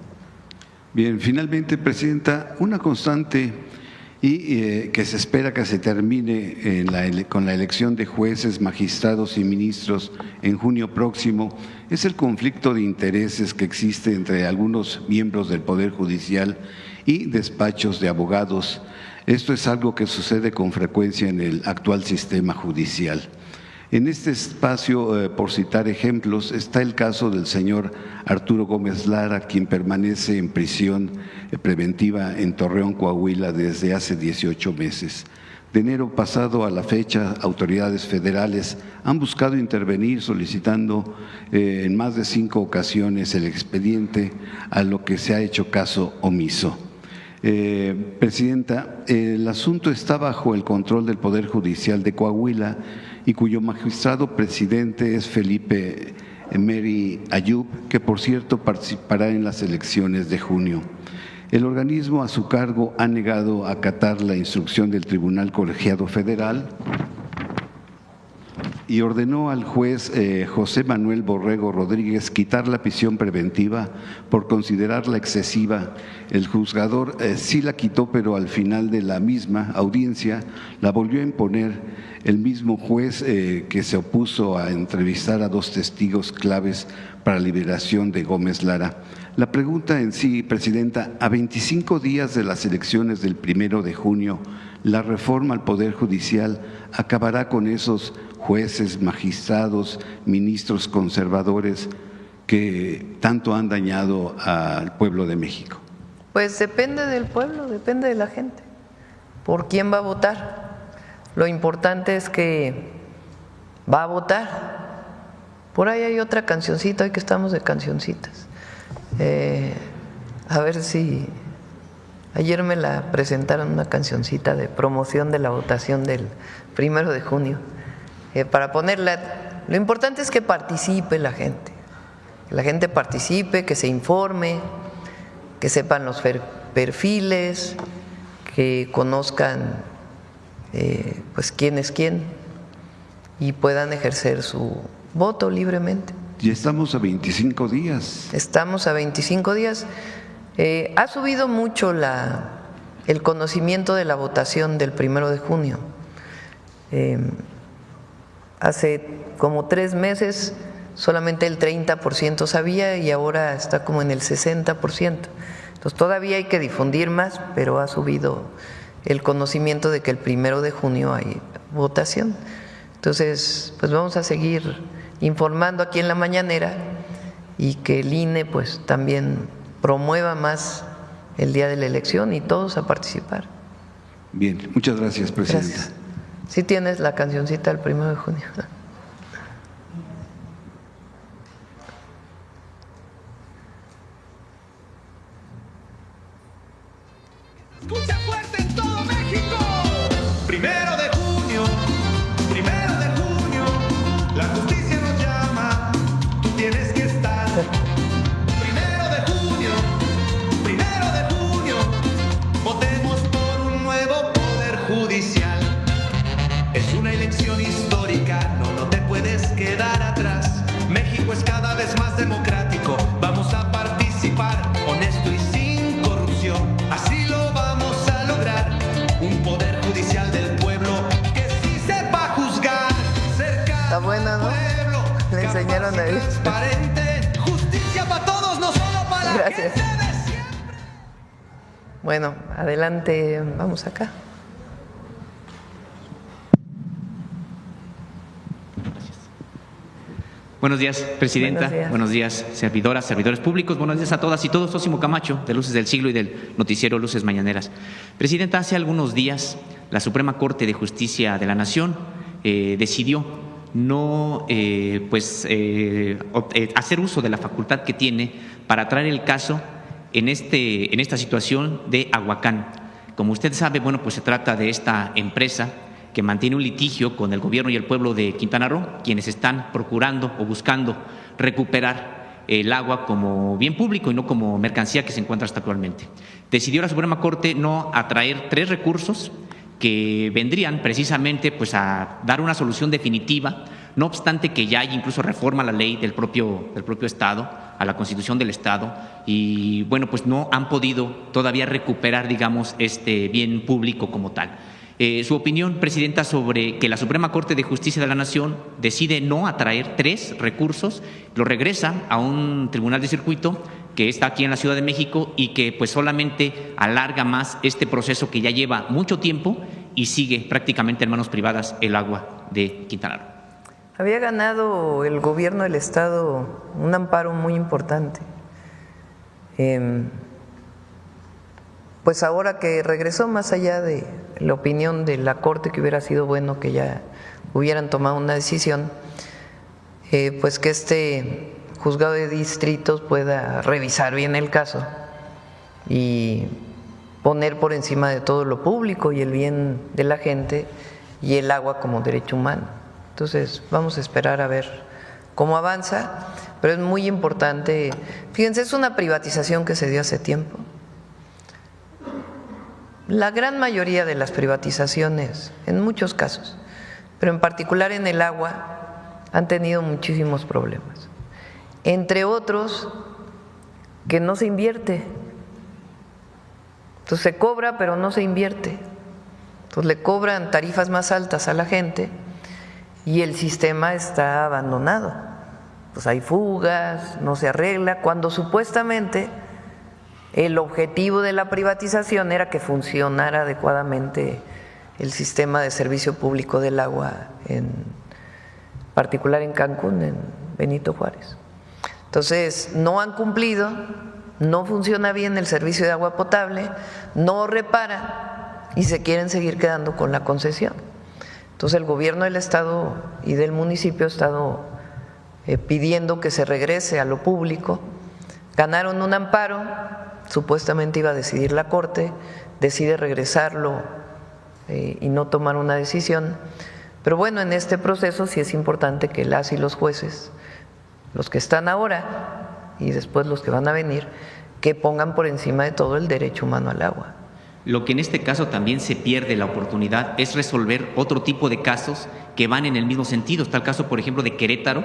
Bien, finalmente, Presidenta, una constante y que se espera que se termine con la elección de jueces, magistrados y ministros en junio próximo es el conflicto de intereses que existe entre algunos miembros del Poder Judicial y despachos de abogados. Esto es algo que sucede con frecuencia en el actual sistema judicial. En este espacio, por citar ejemplos, está el caso del señor Arturo Gómez Lara, quien permanece en prisión preventiva en Torreón, Coahuila, desde hace 18 meses. De enero pasado a la fecha, autoridades federales han buscado intervenir solicitando en más de 5 ocasiones el expediente, a lo que se ha hecho caso omiso. Presidenta, el asunto está bajo el control del Poder Judicial de Coahuila y cuyo magistrado presidente es Felipe Meri Ayub, que por cierto participará en las elecciones de junio. El organismo a su cargo ha negado acatar la instrucción del Tribunal Colegiado Federal y ordenó al juez José Manuel Borrego Rodríguez quitar la prisión preventiva por considerarla excesiva. El juzgador sí la quitó, pero al final de la misma audiencia la volvió a imponer el mismo juez que se opuso a entrevistar a 2 testigos claves para la liberación de Gómez Lara. La pregunta en sí, Presidenta, a 25 días de las elecciones del 1 de junio, ¿la reforma al Poder Judicial acabará con esos jueces, magistrados, ministros conservadores que tanto han dañado al pueblo de México? Pues depende del pueblo, depende de la gente. ¿Por quién va a votar? Lo importante es que va a votar. Por ahí hay otra cancioncita, hoy que estamos de cancioncitas. A ver si ayer me la presentaron, una cancioncita de promoción de la votación del 1 de junio. Para ponerla, lo importante es que participe la gente participe, que se informe, que sepan los perfiles, que conozcan pues quién es quién y puedan ejercer su voto libremente. Ya estamos a 25 días. Estamos a 25 días. Ha subido mucho el conocimiento de la votación del 1 de junio. Hace como 3 meses solamente el 30% sabía y ahora está como en el 60%. Entonces todavía hay que difundir más, pero ha subido el conocimiento de que el 1 de junio hay votación. Entonces, pues vamos a seguir informando aquí en la mañanera y que el INE pues también promueva más el día de la elección y todos a participar. Bien, muchas gracias, Presidenta. Gracias. Sí tienes la cancioncita del 1 de junio. Escucha fuerte en todo México. 1 de junio, 1 de junio, la justicia nos llama, tú tienes que estar. 1 de junio, 1 de junio, votemos por un nuevo poder judicial. Es una elección histórica, no te puedes quedar atrás. México es cada vez más democrático, vamos a participar, honesto y sin corrupción. Así lo vamos a lograr, un poder judicial del pueblo que sí sepa juzgar, cerca Está buena, ¿no? pueblo, Le enseñaron a él. transparente, justicia para todos, no solo para la Gracias. gente de siempre. Bueno, adelante, vamos acá. Buenos días, Presidenta. Buenos días. Servidoras, servidores públicos. Buenos días a todas y todos. Sósimo Camacho, de Luces del Siglo y del noticiero Luces Mañaneras. Presidenta, hace algunos días la Suprema Corte de Justicia de la Nación decidió no hacer uso de la facultad que tiene para traer el caso en esta situación de Aguacán. Como usted sabe, bueno, pues se trata de esta empresa que mantiene un litigio con el gobierno y el pueblo de Quintana Roo, quienes están procurando o buscando recuperar el agua como bien público y no como mercancía que se encuentra hasta actualmente. Decidió la Suprema Corte no atraer 3 recursos que vendrían precisamente pues a dar una solución definitiva, no obstante que ya hay incluso reforma a la ley del propio Estado, a la Constitución del Estado, y bueno, pues no han podido todavía recuperar, digamos, este bien público como tal. Su opinión, Presidenta, sobre que la Suprema Corte de Justicia de la Nación decide no atraer 3 recursos, lo regresa a un tribunal de circuito que está aquí en la Ciudad de México y que pues solamente alarga más este proceso que ya lleva mucho tiempo y sigue prácticamente en manos privadas el agua de Quintana Roo. Había ganado el gobierno del Estado un amparo muy importante. Pues ahora que regresó, más allá de la opinión de la Corte, que hubiera sido bueno que ya hubieran tomado una decisión, pues que este juzgado de distritos pueda revisar bien el caso y poner por encima de todo lo público y el bien de la gente y el agua como derecho humano. Entonces vamos a esperar a ver cómo avanza, pero es muy importante. Fíjense, es una privatización que se dio hace tiempo. La gran mayoría de las privatizaciones, en muchos casos, pero en particular en el agua, han tenido muchísimos problemas. Entre otros, que no se invierte. Entonces se cobra, pero no se invierte. Entonces le cobran tarifas más altas a la gente y el sistema está abandonado. Pues hay fugas, no se arregla, cuando supuestamente el objetivo de la privatización era que funcionara adecuadamente el sistema de servicio público del agua, en particular en Cancún, en Benito Juárez. Entonces, no han cumplido, no funciona bien el servicio de agua potable, no repara y se quieren seguir quedando con la concesión. Entonces, el gobierno del Estado y del municipio ha estado pidiendo que se regrese a lo público. Ganaron un amparo, supuestamente iba a decidir la Corte, decide regresarlo y no tomar una decisión. Pero bueno, en este proceso sí es importante que las y los jueces, los que están ahora y después los que van a venir, que pongan por encima de todo el derecho humano al agua. Lo que en este caso también se pierde la oportunidad es resolver otro tipo de casos que van en el mismo sentido. Está el caso, por ejemplo, de Querétaro,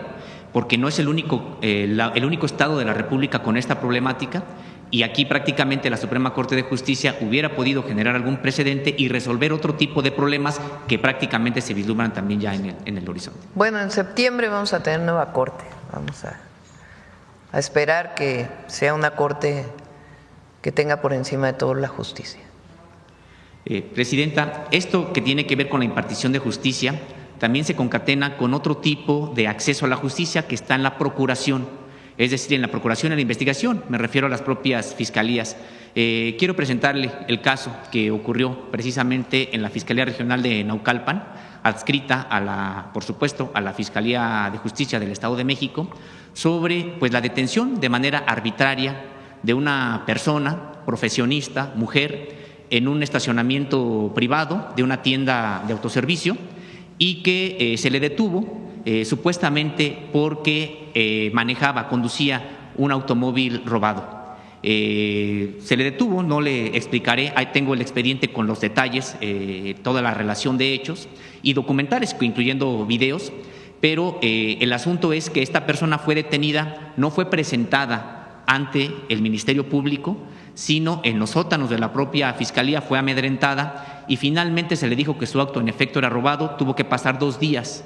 porque no es el único estado de la República con esta problemática, y aquí prácticamente la Suprema Corte de Justicia hubiera podido generar algún precedente y resolver otro tipo de problemas que prácticamente se vislumbran también ya en el horizonte. Bueno, en septiembre vamos a tener nueva Corte. Vamos a esperar que sea una Corte que tenga por encima de todo la justicia. Presidenta, esto que tiene que ver con la impartición de justicia también se concatena con otro tipo de acceso a la justicia que está en la procuración. Es decir, en la procuración y en la investigación, me refiero a las propias fiscalías. Quiero presentarle el caso que ocurrió precisamente en la Fiscalía Regional de Naucalpan, adscrita por supuesto, a la Fiscalía de Justicia del Estado de México, sobre pues la detención de manera arbitraria de una persona profesionista, mujer, en un estacionamiento privado de una tienda de autoservicio, y que se le detuvo supuestamente porque conducía un automóvil robado. Se le detuvo, no le explicaré, ahí tengo el expediente con los detalles, toda la relación de hechos y documentales, incluyendo videos, pero el asunto es que esta persona fue detenida, no fue presentada ante el Ministerio Público, sino en los sótanos de la propia Fiscalía, fue amedrentada y finalmente se le dijo que su auto en efecto era robado. Tuvo que pasar 2 días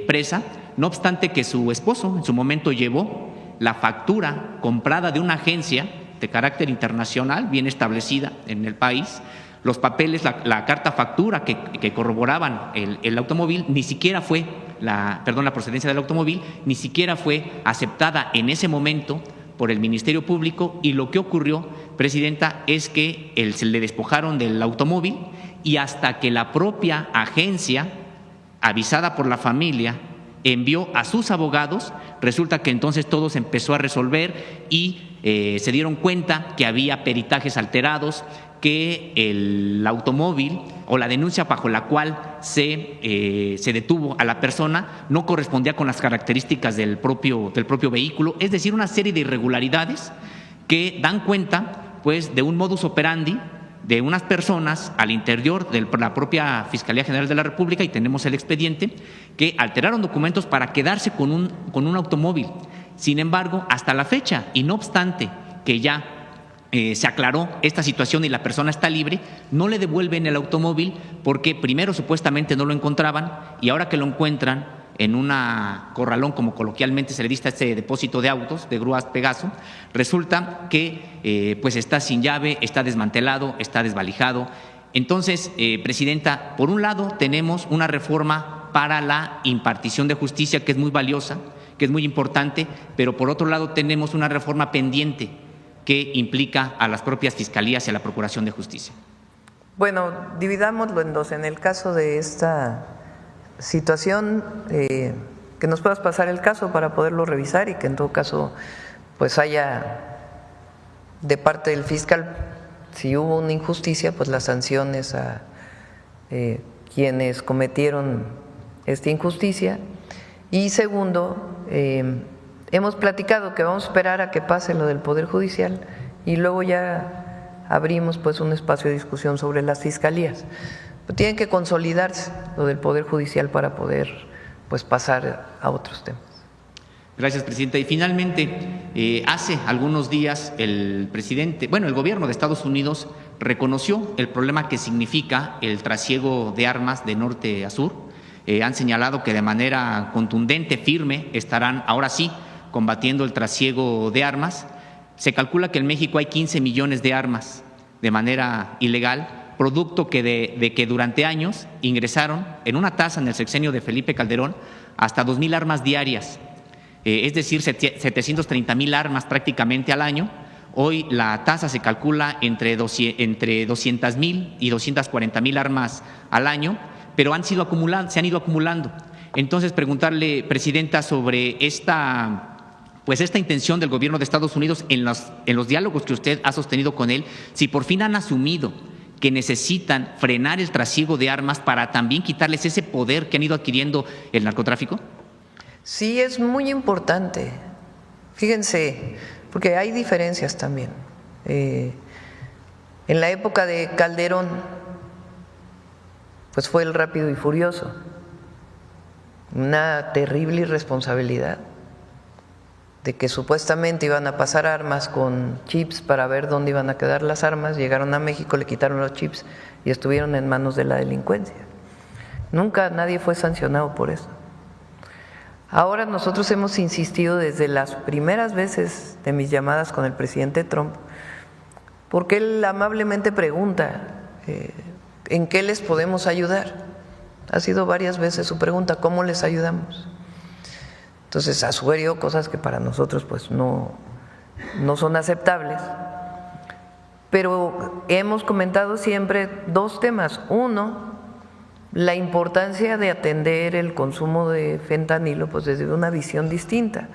presa, no obstante que su esposo en su momento llevó la factura comprada de una agencia de carácter internacional bien establecida en el país, los papeles, la carta factura que corroboraban el automóvil, ni siquiera fue, la procedencia del automóvil, ni siquiera fue aceptada en ese momento por el Ministerio Público, y lo que ocurrió, Presidenta, es que se le despojaron del automóvil y hasta que la propia agencia, avisada por la familia, envió a sus abogados, resulta que entonces todo se empezó a resolver y se dieron cuenta que había peritajes alterados, que el automóvil o la denuncia bajo la cual se detuvo a la persona no correspondía con las características del propio vehículo, es decir, una serie de irregularidades que dan cuenta pues de un modus operandi de unas personas al interior de la propia Fiscalía General de la República, y tenemos el expediente, que alteraron documentos para quedarse con un automóvil. Sin embargo, hasta la fecha, y no obstante que ya se aclaró esta situación y la persona está libre, no le devuelven el automóvil porque primero supuestamente no lo encontraban, y ahora que lo encuentran en una corralón, como coloquialmente se le dice a este depósito de autos, de grúas Pegaso, resulta que pues está sin llave, está desmantelado, está desvalijado. Entonces, Presidenta, por un lado tenemos una reforma para la impartición de justicia que es muy valiosa, que es muy importante, pero por otro lado tenemos una reforma pendiente que implica a las propias fiscalías y a la Procuración de Justicia. Bueno, dividámoslo en dos. En el caso de esta situación, que nos puedas pasar el caso para poderlo revisar y que en todo caso pues haya de parte del fiscal, si hubo una injusticia, pues las sanciones a quienes cometieron esta injusticia. Y segundo, hemos platicado que vamos a esperar a que pase lo del Poder Judicial y luego ya abrimos pues un espacio de discusión sobre las fiscalías. Pero tienen que consolidarse lo del Poder Judicial para poder pues pasar a otros temas. Gracias, presidenta. Y finalmente, hace algunos días el gobierno de Estados Unidos reconoció el problema que significa el trasiego de armas de norte a sur. Han señalado que de manera contundente, firme, estarán ahora sí combatiendo el trasiego de armas. Se calcula que en México hay 15 millones de armas de manera ilegal, producto de que durante años ingresaron en una tasa en el sexenio de Felipe Calderón hasta 2,000 armas diarias. Es decir, 730,000 armas prácticamente al año. Hoy la tasa se calcula entre 200,000 y 240,000 armas al año, pero se han ido acumulando. Entonces, preguntarle, presidenta, sobre esta intención del gobierno de Estados Unidos en los diálogos que usted ha sostenido con él, si por fin han asumido que necesitan frenar el trasiego de armas para también quitarles ese poder que han ido adquiriendo el narcotráfico. Sí, es muy importante. Fíjense, porque hay diferencias también. En la época de Calderón, pues fue el rápido y furioso. Una terrible irresponsabilidad de que supuestamente iban a pasar armas con chips para ver dónde iban a quedar las armas. Llegaron a México, le quitaron los chips y estuvieron en manos de la delincuencia. Nunca nadie fue sancionado por eso. Ahora nosotros hemos insistido desde las primeras veces de mis llamadas con el presidente Trump, porque él amablemente pregunta ¿en qué les podemos ayudar? Ha sido varias veces su pregunta, ¿cómo les ayudamos? Entonces ha sugerido cosas que para nosotros pues no son aceptables, pero hemos comentado siempre dos temas. Uno, la importancia de atender el consumo de fentanilo pues desde una visión distinta.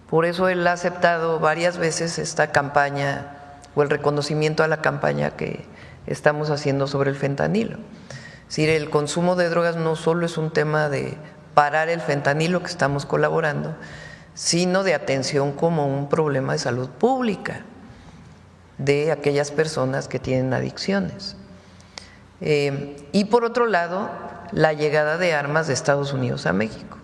Por eso él ha aceptado varias veces esta campaña o el reconocimiento a la campaña que estamos haciendo sobre el fentanilo. Es decir, el consumo de drogas no solo es un tema de parar el fentanilo, que estamos colaborando, sino de atención como un problema de salud pública de aquellas personas que tienen adicciones. Y por otro lado, la llegada de armas de Estados Unidos a México.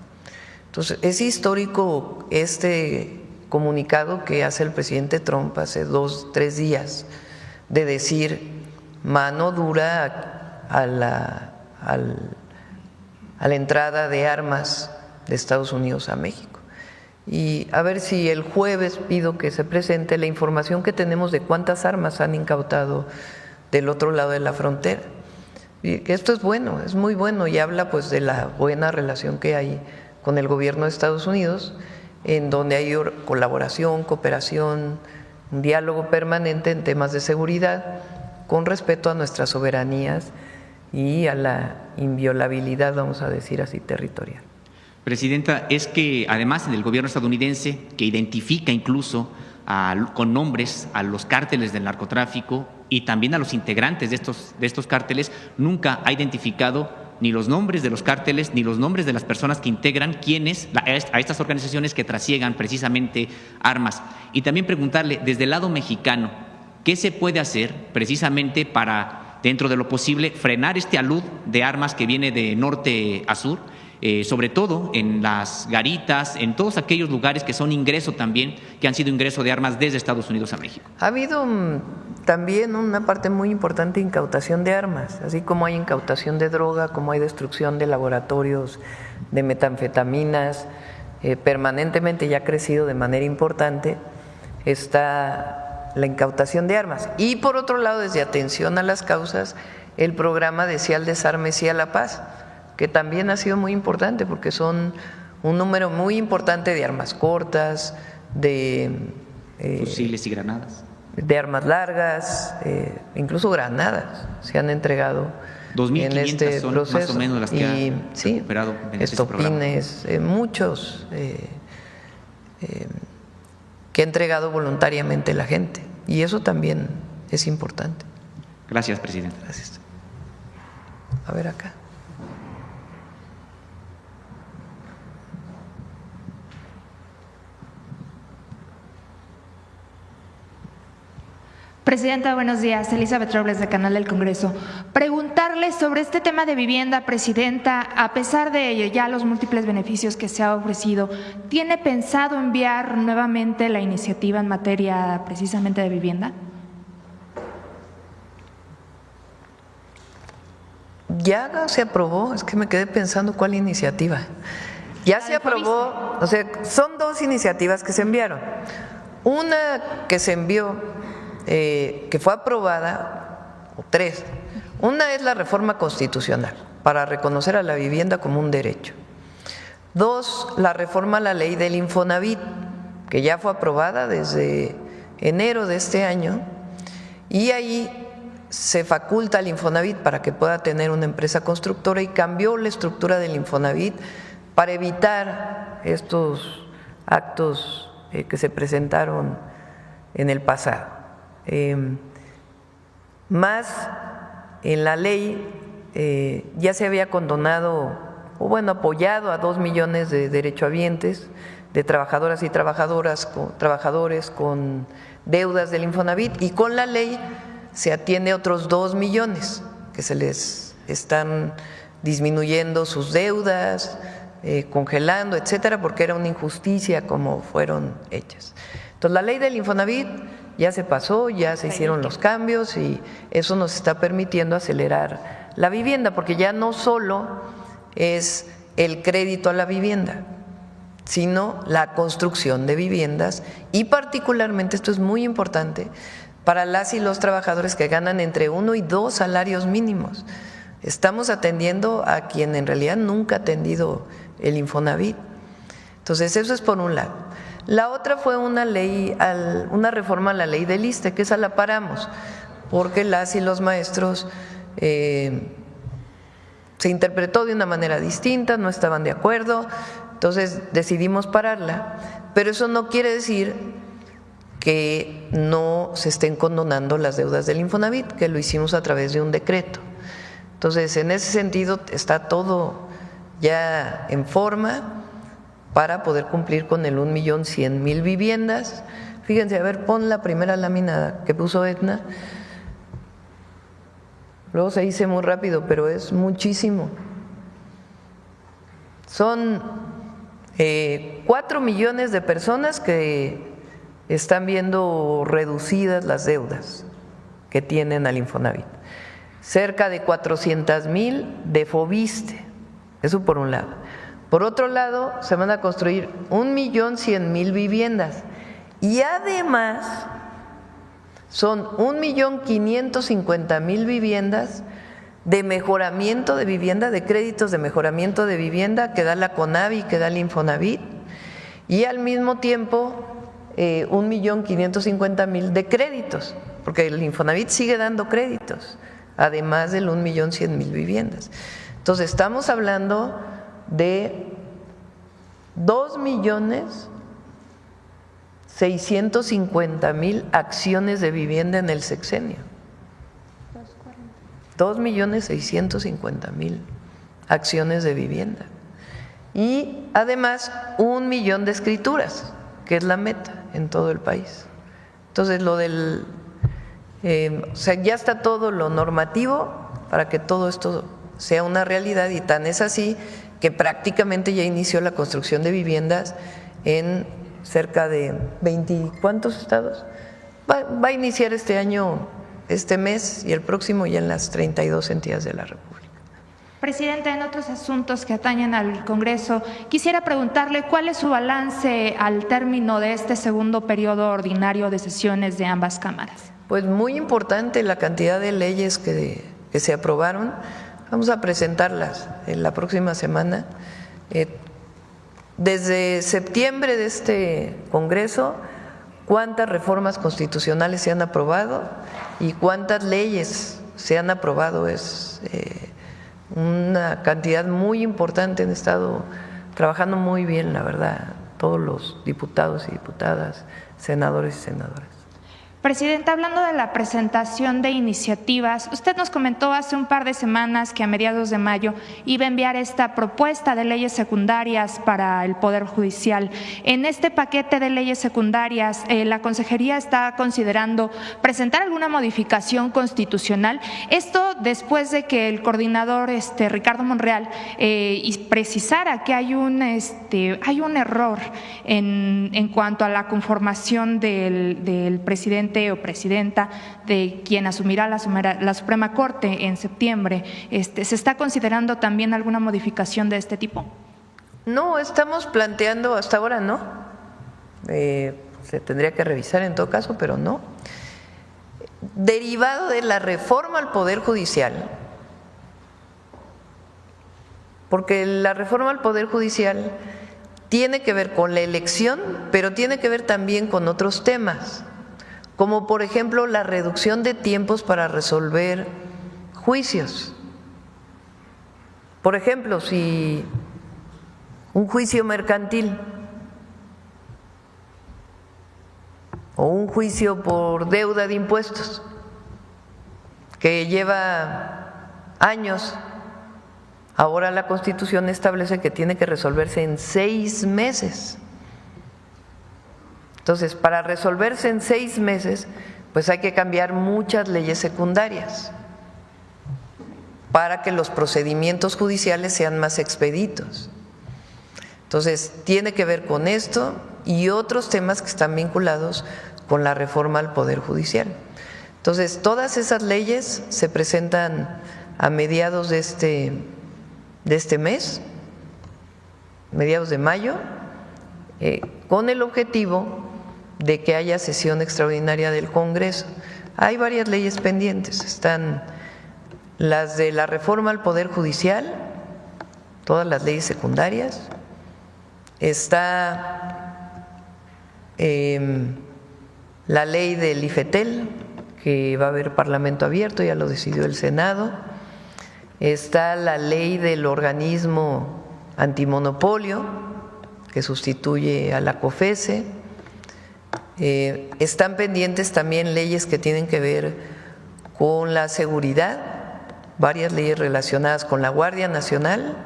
Entonces, es histórico este comunicado que hace el presidente Trump hace 2-3 días de decir mano dura a la entrada de armas de Estados Unidos a México. Y a ver si el jueves pido que se presente la información que tenemos de cuántas armas han incautado del otro lado de la frontera. Y que esto es bueno, es muy bueno y habla pues de la buena relación que hay con el gobierno de Estados Unidos, en donde hay colaboración, cooperación, un diálogo permanente en temas de seguridad con respeto a nuestras soberanías y a la inviolabilidad, vamos a decir así, territorial. Presidenta, es que además en el gobierno estadounidense, que identifica incluso con nombres a los cárteles del narcotráfico y también a los integrantes de estos cárteles, nunca ha identificado ni los nombres de los cárteles ni los nombres de las personas que integran a estas organizaciones que trasiegan precisamente armas. Y también preguntarle, desde el lado mexicano, ¿qué se puede hacer precisamente para, dentro de lo posible, frenar este alud de armas que viene de norte a sur? Sobre todo en las garitas, en todos aquellos lugares que son ingreso también, que han sido ingreso de armas desde Estados Unidos a México. Ha habido también una parte muy importante de incautación de armas, así como hay incautación de droga, como hay destrucción de laboratorios de metanfetaminas, permanentemente ya ha crecido de manera importante, está la incautación de armas. Y por otro lado, desde atención a las causas, el programa de Sí al Desarme, Sí a la Paz, que también ha sido muy importante porque son un número muy importante de armas cortas, de fusiles y granadas. de armas largas, incluso granadas se han entregado 2.500 en este son proceso. más o menos las que han recuperado en este programa. Estopines, muchos que ha entregado voluntariamente la gente, y eso también es importante. Gracias, presidente. Gracias. A ver acá. Presidenta, buenos días. Elizabeth Robles, de Canal del Congreso. Preguntarle sobre este tema de vivienda, Presidenta, a pesar de ya los múltiples beneficios que se ha ofrecido, ¿tiene pensado enviar nuevamente la iniciativa en materia precisamente de vivienda? Ya se aprobó, es que me quedé pensando cuál iniciativa. Ya se aprobó, o sea, son dos iniciativas que se enviaron. Una que se envió, que fue aprobada, o tres. Una es la reforma constitucional para reconocer a la vivienda como un derecho. Dos, la reforma a la ley del Infonavit, que ya fue aprobada desde enero de este año, y ahí se faculta al Infonavit para que pueda tener una empresa constructora, y cambió la estructura del Infonavit para evitar estos actos que se presentaron en el pasado. Más en la ley ya se había condonado, o bueno, apoyado a 2 millones de derechohabientes, de trabajadoras y trabajadores con deudas del Infonavit, y con la ley se atiende a otros 2 millones que se les están disminuyendo sus deudas, congelando, etcétera, porque era una injusticia como fueron hechas. Entonces, la ley del Infonavit ya se pasó, ya se hicieron los cambios, y eso nos está permitiendo acelerar la vivienda, porque ya no solo es el crédito a la vivienda, sino la construcción de viviendas, y particularmente, esto es muy importante, para las y los trabajadores que ganan entre 1 y 2 salarios mínimos. Estamos atendiendo a quien en realidad nunca ha atendido el Infonavit. Entonces, eso es por un lado. La otra fue una reforma a la ley del ISSSTE, que esa la paramos, porque las y los maestros se interpretó de una manera distinta, no estaban de acuerdo, entonces decidimos pararla. Pero eso no quiere decir que no se estén condonando las deudas del Infonavit, que lo hicimos a través de un decreto. Entonces, en ese sentido, está todo ya en forma para poder cumplir con el 1.100.000 viviendas. Fíjense, a ver, pon la primera lámina que puso Edna. Luego se dice muy rápido, pero es muchísimo. Son 4 millones de personas que están viendo reducidas las deudas que tienen al Infonavit. Cerca de 400.000 de Fobiste, eso por un lado. Por otro lado, se van a construir 1.100.000 viviendas, y además son 1.550.000 viviendas de mejoramiento de vivienda, de créditos de mejoramiento de vivienda que da la CONAVI, que da el Infonavit, y al mismo tiempo 1.550.000 de créditos, porque el Infonavit sigue dando créditos, además del 1.100.000 viviendas. Entonces, estamos hablando de 2.650.000 acciones de vivienda en el sexenio. 2.650.000 acciones de vivienda. Y además 1 millón de escrituras, que es la meta en todo el país. Entonces, lo del, o sea, ya está todo lo normativo para que todo esto sea una realidad, y tan es así que prácticamente ya inició la construcción de viviendas en cerca de 20, ¿cuántos estados? Va a iniciar este año, este mes, y el próximo ya en las 32 entidades de la República. Presidenta, en otros asuntos que atañen al Congreso, quisiera preguntarle cuál es su balance al término de este segundo periodo ordinario de sesiones de ambas cámaras. Pues muy importante la cantidad de leyes que se aprobaron. Vamos a presentarlas en la próxima semana. Desde septiembre de este Congreso cuántas reformas constitucionales se han aprobado y cuántas leyes se han aprobado. Es una cantidad muy importante. Han estado trabajando muy bien, la verdad, todos los diputados y diputadas, senadores y senadoras. Presidenta, hablando de la presentación de iniciativas, usted nos comentó hace un par de semanas que a mediados de mayo iba a enviar esta propuesta de leyes secundarias para el Poder Judicial. En este paquete de leyes secundarias, la Consejería está considerando presentar alguna modificación constitucional. Esto después de que el coordinador Ricardo Monreal precisara que hay un error en cuanto a la conformación del presidente o presidenta de quien asumirá la Suprema Corte en septiembre. ¿Se está considerando también alguna modificación de este tipo? No, estamos planteando, hasta ahora no. Se tendría que revisar en todo caso, pero no. Derivado de la reforma al Poder Judicial, porque la reforma al Poder Judicial tiene que ver con la elección, pero tiene que ver también con otros temas, como por ejemplo la reducción de tiempos para resolver juicios. Por ejemplo, si un juicio mercantil o un juicio por deuda de impuestos que lleva años, ahora la Constitución establece que tiene que resolverse en 6 meses. Entonces, para resolverse en 6 meses, pues hay que cambiar muchas leyes secundarias para que los procedimientos judiciales sean más expeditos. Entonces, tiene que ver con esto y otros temas que están vinculados con la reforma al Poder Judicial. Entonces, todas esas leyes se presentan a mediados de este mes, mediados de mayo, con el objetivo de que haya sesión extraordinaria del Congreso. Hay varias leyes pendientes, están las de la reforma al Poder Judicial, todas las leyes secundarias, está la ley del IFETEL, que va a haber parlamento abierto, ya lo decidió el Senado, está la ley del organismo antimonopolio, que sustituye a la COFESE. Están pendientes también leyes que tienen que ver con la seguridad, varias leyes relacionadas con la Guardia Nacional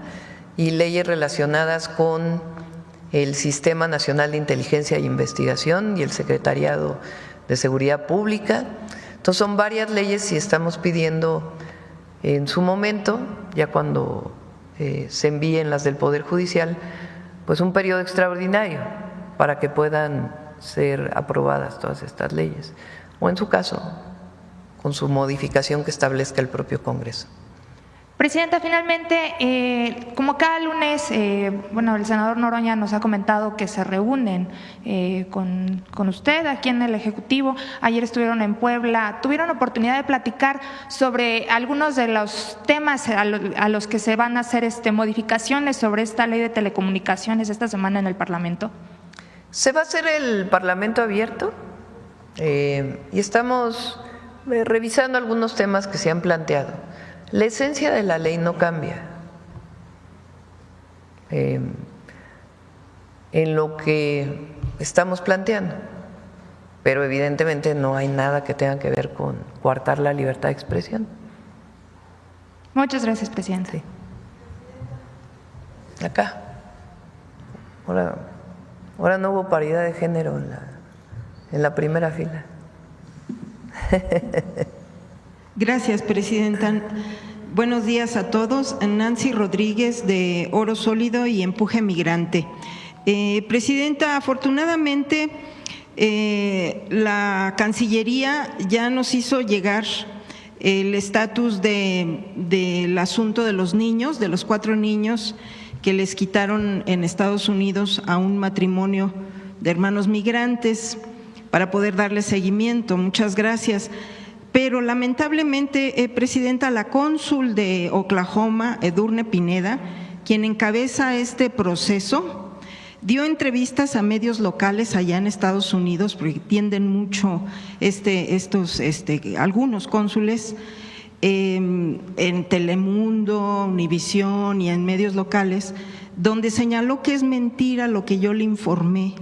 y leyes relacionadas con el Sistema Nacional de Inteligencia e Investigación y el Secretariado de Seguridad Pública. Entonces son varias leyes y estamos pidiendo en su momento, ya cuando se envíen las del Poder Judicial, pues un periodo extraordinario para que puedan ser aprobadas todas estas leyes, o en su caso, con su modificación que establezca el propio Congreso. Presidenta, finalmente, como cada lunes, el senador Noroña nos ha comentado que se reúnen con usted aquí en el Ejecutivo. Ayer estuvieron en Puebla, tuvieron oportunidad de platicar sobre algunos de los temas a los que se van a hacer modificaciones sobre esta ley de telecomunicaciones esta semana en el Parlamento. Se va a hacer el Parlamento abierto y estamos revisando algunos temas que se han planteado. La esencia de la ley no cambia. En lo que estamos planteando, pero evidentemente no hay nada que tenga que ver con coartar la libertad de expresión. Muchas gracias, presidente. Sí. Acá. Ahora no hubo paridad de género en la primera fila. Gracias, presidenta. Buenos días a todos. Nancy Rodríguez, de Oro Sólido y Empuje Migrante. Presidenta, afortunadamente la Cancillería ya nos hizo llegar el estatus del asunto de los niños, de los 4 niños que les quitaron en Estados Unidos a un matrimonio de hermanos migrantes para poder darle seguimiento. Muchas gracias. Pero lamentablemente, presidenta, la cónsul de Oklahoma, Edurne Pineda, quien encabeza este proceso, dio entrevistas a medios locales allá en Estados Unidos, porque tienden mucho algunos cónsules, en Telemundo, Univisión y en medios locales, donde señaló que es mentira lo que yo le informé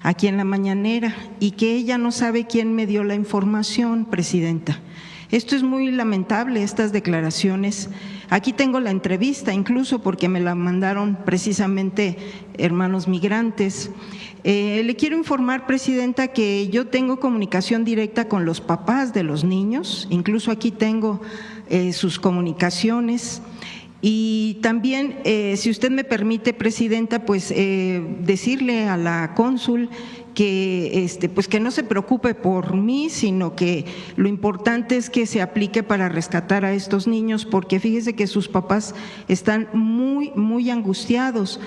aquí en la mañanera y que ella no sabe quién me dio la información, presidenta. Esto es muy lamentable, estas declaraciones. Aquí tengo la entrevista, incluso porque me la mandaron precisamente hermanos migrantes. Le quiero informar, presidenta, que yo tengo comunicación directa con los papás de los niños, incluso aquí tengo sus comunicaciones. Y también, si usted me permite, presidenta, pues decirle a la cónsul que pues que no se preocupe por mí, sino que lo importante es que se aplique para rescatar a estos niños, porque fíjese que sus papás están muy angustiados.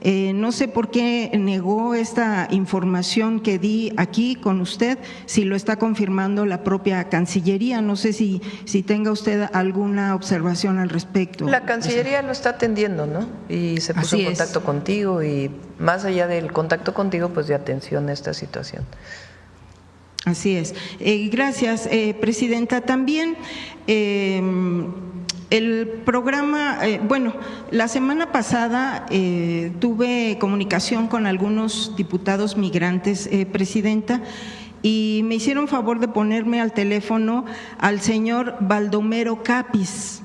No sé por qué negó esta información que di aquí con usted, si lo está confirmando la propia Cancillería. No sé si tenga usted alguna observación al respecto. La Cancillería lo está atendiendo, ¿no? Y se puso en contacto contigo, y más allá del contacto contigo, pues de atención a esta situación. Así es. Gracias, presidenta. También el programa, la semana pasada tuve comunicación con algunos diputados migrantes, presidenta, y me hicieron favor de ponerme al teléfono al señor Baldomero Capis.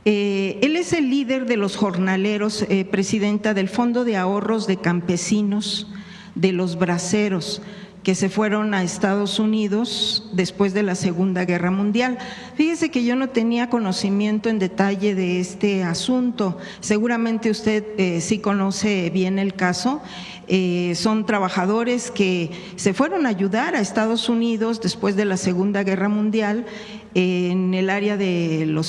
Él es el líder de los jornaleros, presidenta, del Fondo de Ahorros de Campesinos de los Braceros, que se fueron a Estados Unidos después de la Segunda Guerra Mundial. Fíjese que yo no tenía conocimiento en detalle de este asunto. Seguramente usted sí conoce bien el caso. Son trabajadores que se fueron a ayudar a Estados Unidos después de la Segunda Guerra Mundial en el área del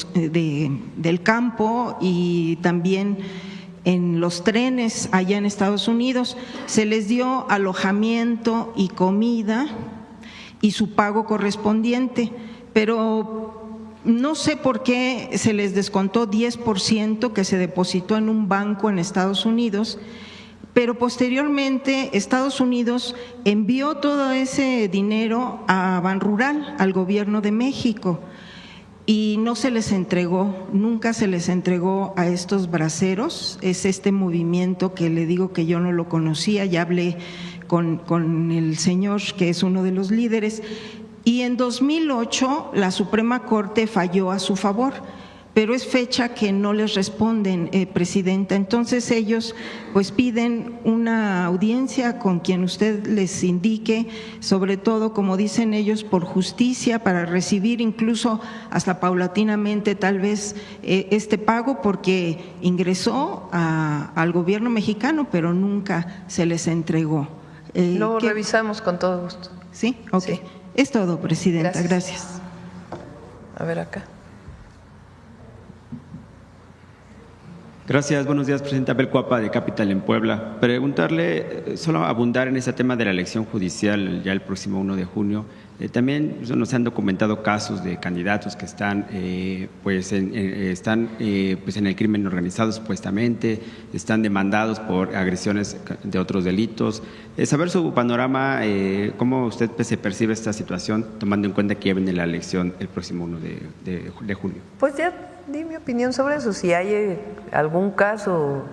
campo y también en los trenes allá en Estados Unidos. Se les dio alojamiento y comida y su pago correspondiente, pero no sé por qué se les descontó 10% que se depositó en un banco en Estados Unidos, pero posteriormente Estados Unidos envió todo ese dinero a Banrural, al gobierno de México, y no se les entregó, nunca se les entregó a estos braceros. Es este movimiento que le digo que yo no lo conocía, ya hablé con el señor que es uno de los líderes, y en 2008 la Suprema Corte falló a su favor, pero es fecha que no les responden, presidenta. Entonces ellos pues piden una audiencia con quien usted les indique, sobre todo, como dicen ellos, por justicia, para recibir incluso hasta paulatinamente tal vez este pago, porque ingresó al gobierno mexicano, pero nunca se les entregó. Lo revisamos con todo gusto. ¿Sí? Ok. Sí. Es todo, presidenta. Gracias. A ver acá. Gracias, buenos días, presidenta. Abel Cuapa, de Capital en Puebla. Preguntarle, solo abundar en ese tema de la elección judicial ya el próximo 1 de junio. También nos han documentado casos de candidatos que están en el crimen organizado supuestamente, están demandados por agresiones de otros delitos. Saber su panorama, cómo usted se percibe esta situación, tomando en cuenta que ya viene la elección el próximo 1 de junio. Pues ya di mi opinión sobre eso. Si hay algún caso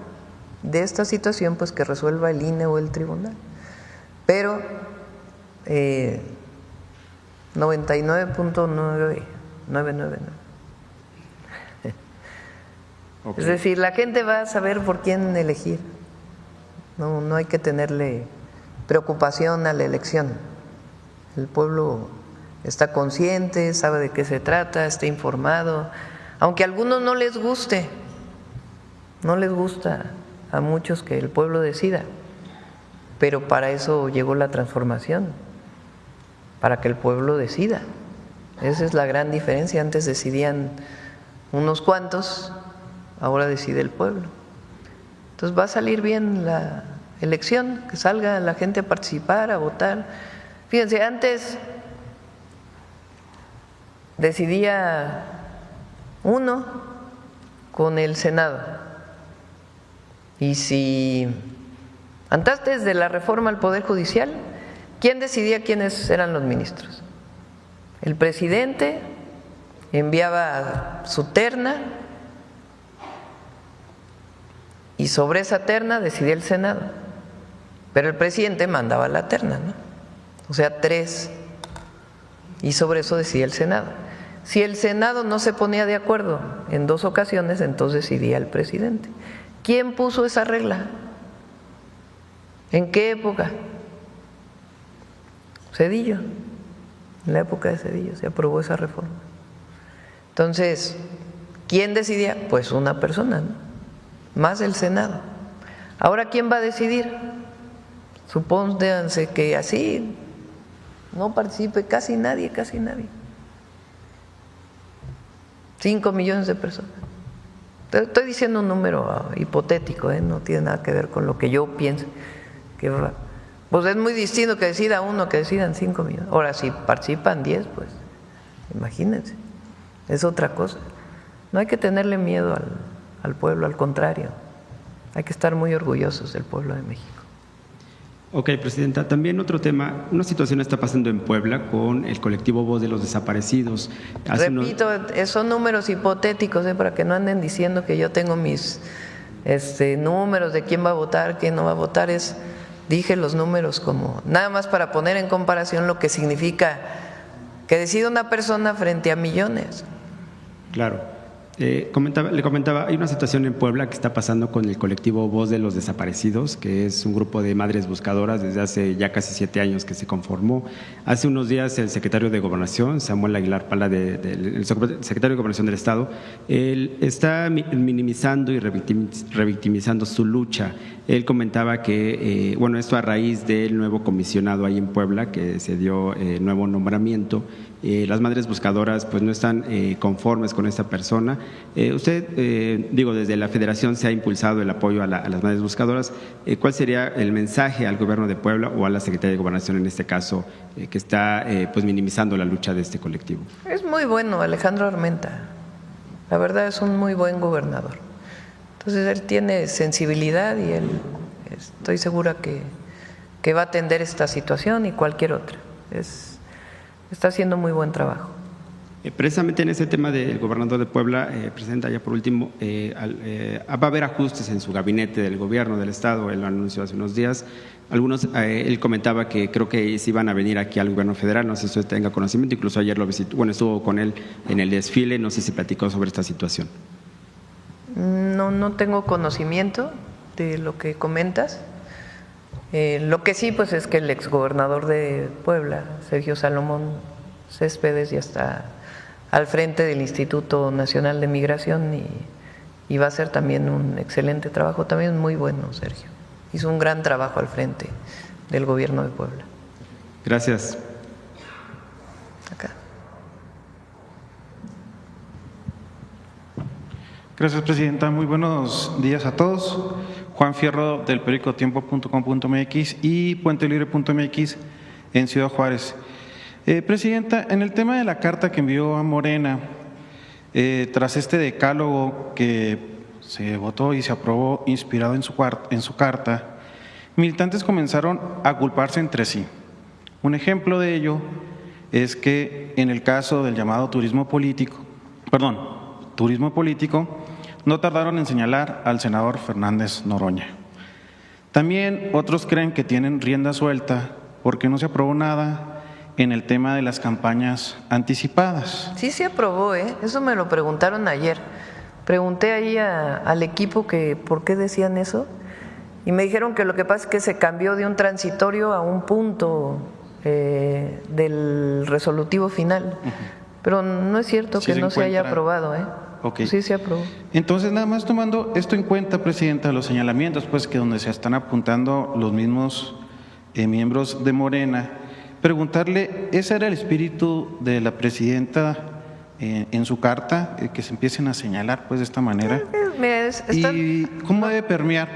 de esta situación, pues que resuelva el INE o el tribunal. Pero 99.999. Okay. Es decir, la gente va a saber por quién elegir. No hay que tenerle preocupación a la elección. El pueblo está consciente, sabe de qué se trata, está informado. Aunque a algunos no les guste, no les gusta a muchos que el pueblo decida, pero para eso llegó la transformación, para que el pueblo decida. Esa es la gran diferencia. Antes decidían unos cuantos, ahora decide el pueblo. Entonces va a salir bien la elección, que salga la gente a participar, a votar. Fíjense, antes decidía uno con el Senado, y si Antes de la reforma al Poder Judicial, ¿quién decidía quiénes eran los ministros? El presidente enviaba su terna y sobre esa terna decidía el Senado, pero el presidente mandaba la terna, ¿no? O sea, 3, y sobre eso decidía el Senado. Si el Senado no se ponía de acuerdo en 2 ocasiones, entonces decidía el presidente. ¿Quién puso esa regla? ¿En qué época? Zedillo. En la época de Zedillo se aprobó esa reforma. Entonces, ¿quién decidía? Pues una persona, ¿no? Más el Senado. Ahora, ¿quién va a decidir? Supónganse que así no participe casi nadie. 5 millones de personas. Estoy diciendo un número hipotético, no tiene nada que ver con lo que yo pienso. Pues es muy distinto que decida uno que decidan 5 millones. Ahora, si participan 10, pues imagínense, es otra cosa. No hay que tenerle miedo al pueblo, al contrario, hay que estar muy orgullosos del pueblo de México. Ok, Presidenta, también otro tema, una situación está pasando en Puebla con el colectivo Voz de los Desaparecidos. Repito, son números hipotéticos, para que no anden diciendo que yo tengo mis números de quién va a votar, quién no va a votar. Dije los números como nada más para poner en comparación lo que significa que decida una persona frente a millones. Claro. Le comentaba, hay una situación en Puebla que está pasando con el colectivo Voz de los Desaparecidos, que es un grupo de madres buscadoras desde hace ya casi 7 años que se conformó. Hace unos días el secretario de Gobernación, Samuel Aguilar Pala, el secretario de Gobernación del Estado, él está minimizando y revictimizando su lucha. Él comentaba que, esto a raíz del nuevo comisionado ahí en Puebla, que se dio nuevo nombramiento. Las madres buscadoras pues no están conformes con esta persona. Usted, desde la Federación se ha impulsado el apoyo a las madres buscadoras. ¿Cuál sería el mensaje al gobierno de Puebla o a la Secretaría de Gobernación en este caso que está minimizando la lucha de este colectivo? Es muy bueno Alejandro Armenta, la verdad es un muy buen gobernador. Entonces él tiene sensibilidad y él estoy segura que va a atender esta situación y cualquier otra. Está haciendo muy buen trabajo. Precisamente en ese tema del gobernador de Puebla, Presidenta, ya por último, va a haber ajustes en su gabinete del gobierno del Estado, él lo anunció hace unos días. Él comentaba que creo que sí van a venir aquí al gobierno federal, no sé si usted tenga conocimiento, incluso ayer lo visitó, estuvo con él en el desfile, no sé si platicó sobre esta situación. No tengo conocimiento de lo que comentas. Lo que sí, pues es que el exgobernador de Puebla, Sergio Salomón Céspedes, ya está al frente del Instituto Nacional de Migración y va a hacer también un excelente trabajo, también muy bueno, Sergio. Hizo un gran trabajo al frente del gobierno de Puebla. Gracias. Acá. Gracias, Presidenta. Muy buenos días a todos. Juan Fierro del periódico tiempo.com.mx y puentelibre.mx en Ciudad Juárez. Presidenta, en el tema de la carta que envió a Morena, tras este decálogo que se votó y se aprobó inspirado en su carta, militantes comenzaron a culparse entre sí. Un ejemplo de ello es que en el caso del llamado turismo político, no tardaron en señalar al senador Fernández Noroña. También otros creen que tienen rienda suelta porque no se aprobó nada en el tema de las campañas anticipadas. Sí se aprobó, eso me lo preguntaron ayer. Pregunté ahí al equipo que por qué decían eso y me dijeron que lo que pasa es que se cambió de un transitorio a un punto del resolutivo final. Pero no es cierto que no se haya aprobado, Okay. Sí se aprobó. Entonces, nada más tomando esto en cuenta, Presidenta, los señalamientos, pues que donde se están apuntando los mismos miembros de Morena, preguntarle, ¿ese era el espíritu de la Presidenta en su carta, que se empiecen a señalar pues de esta manera? ¿Y cómo debe permear,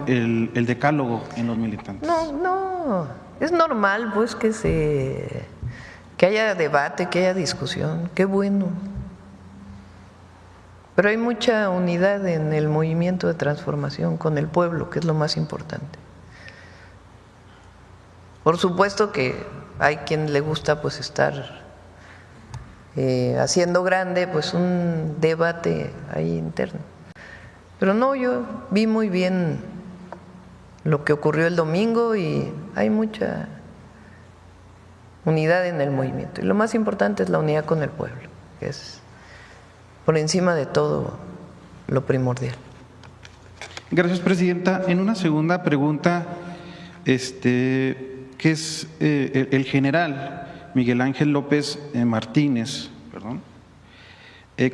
el decálogo en los militantes? No, es normal pues que haya debate, que haya discusión, qué bueno. Pero hay mucha unidad en el movimiento de transformación con el pueblo, que es lo más importante. Por supuesto que hay quien le gusta pues estar haciendo grande pues un debate ahí interno. Pero no, yo vi muy bien lo que ocurrió el domingo y hay mucha unidad en el movimiento. Y lo más importante es la unidad con el pueblo, que es por encima de todo lo primordial. Gracias, Presidenta. En una segunda pregunta, que es el general Miguel Ángel López Martínez,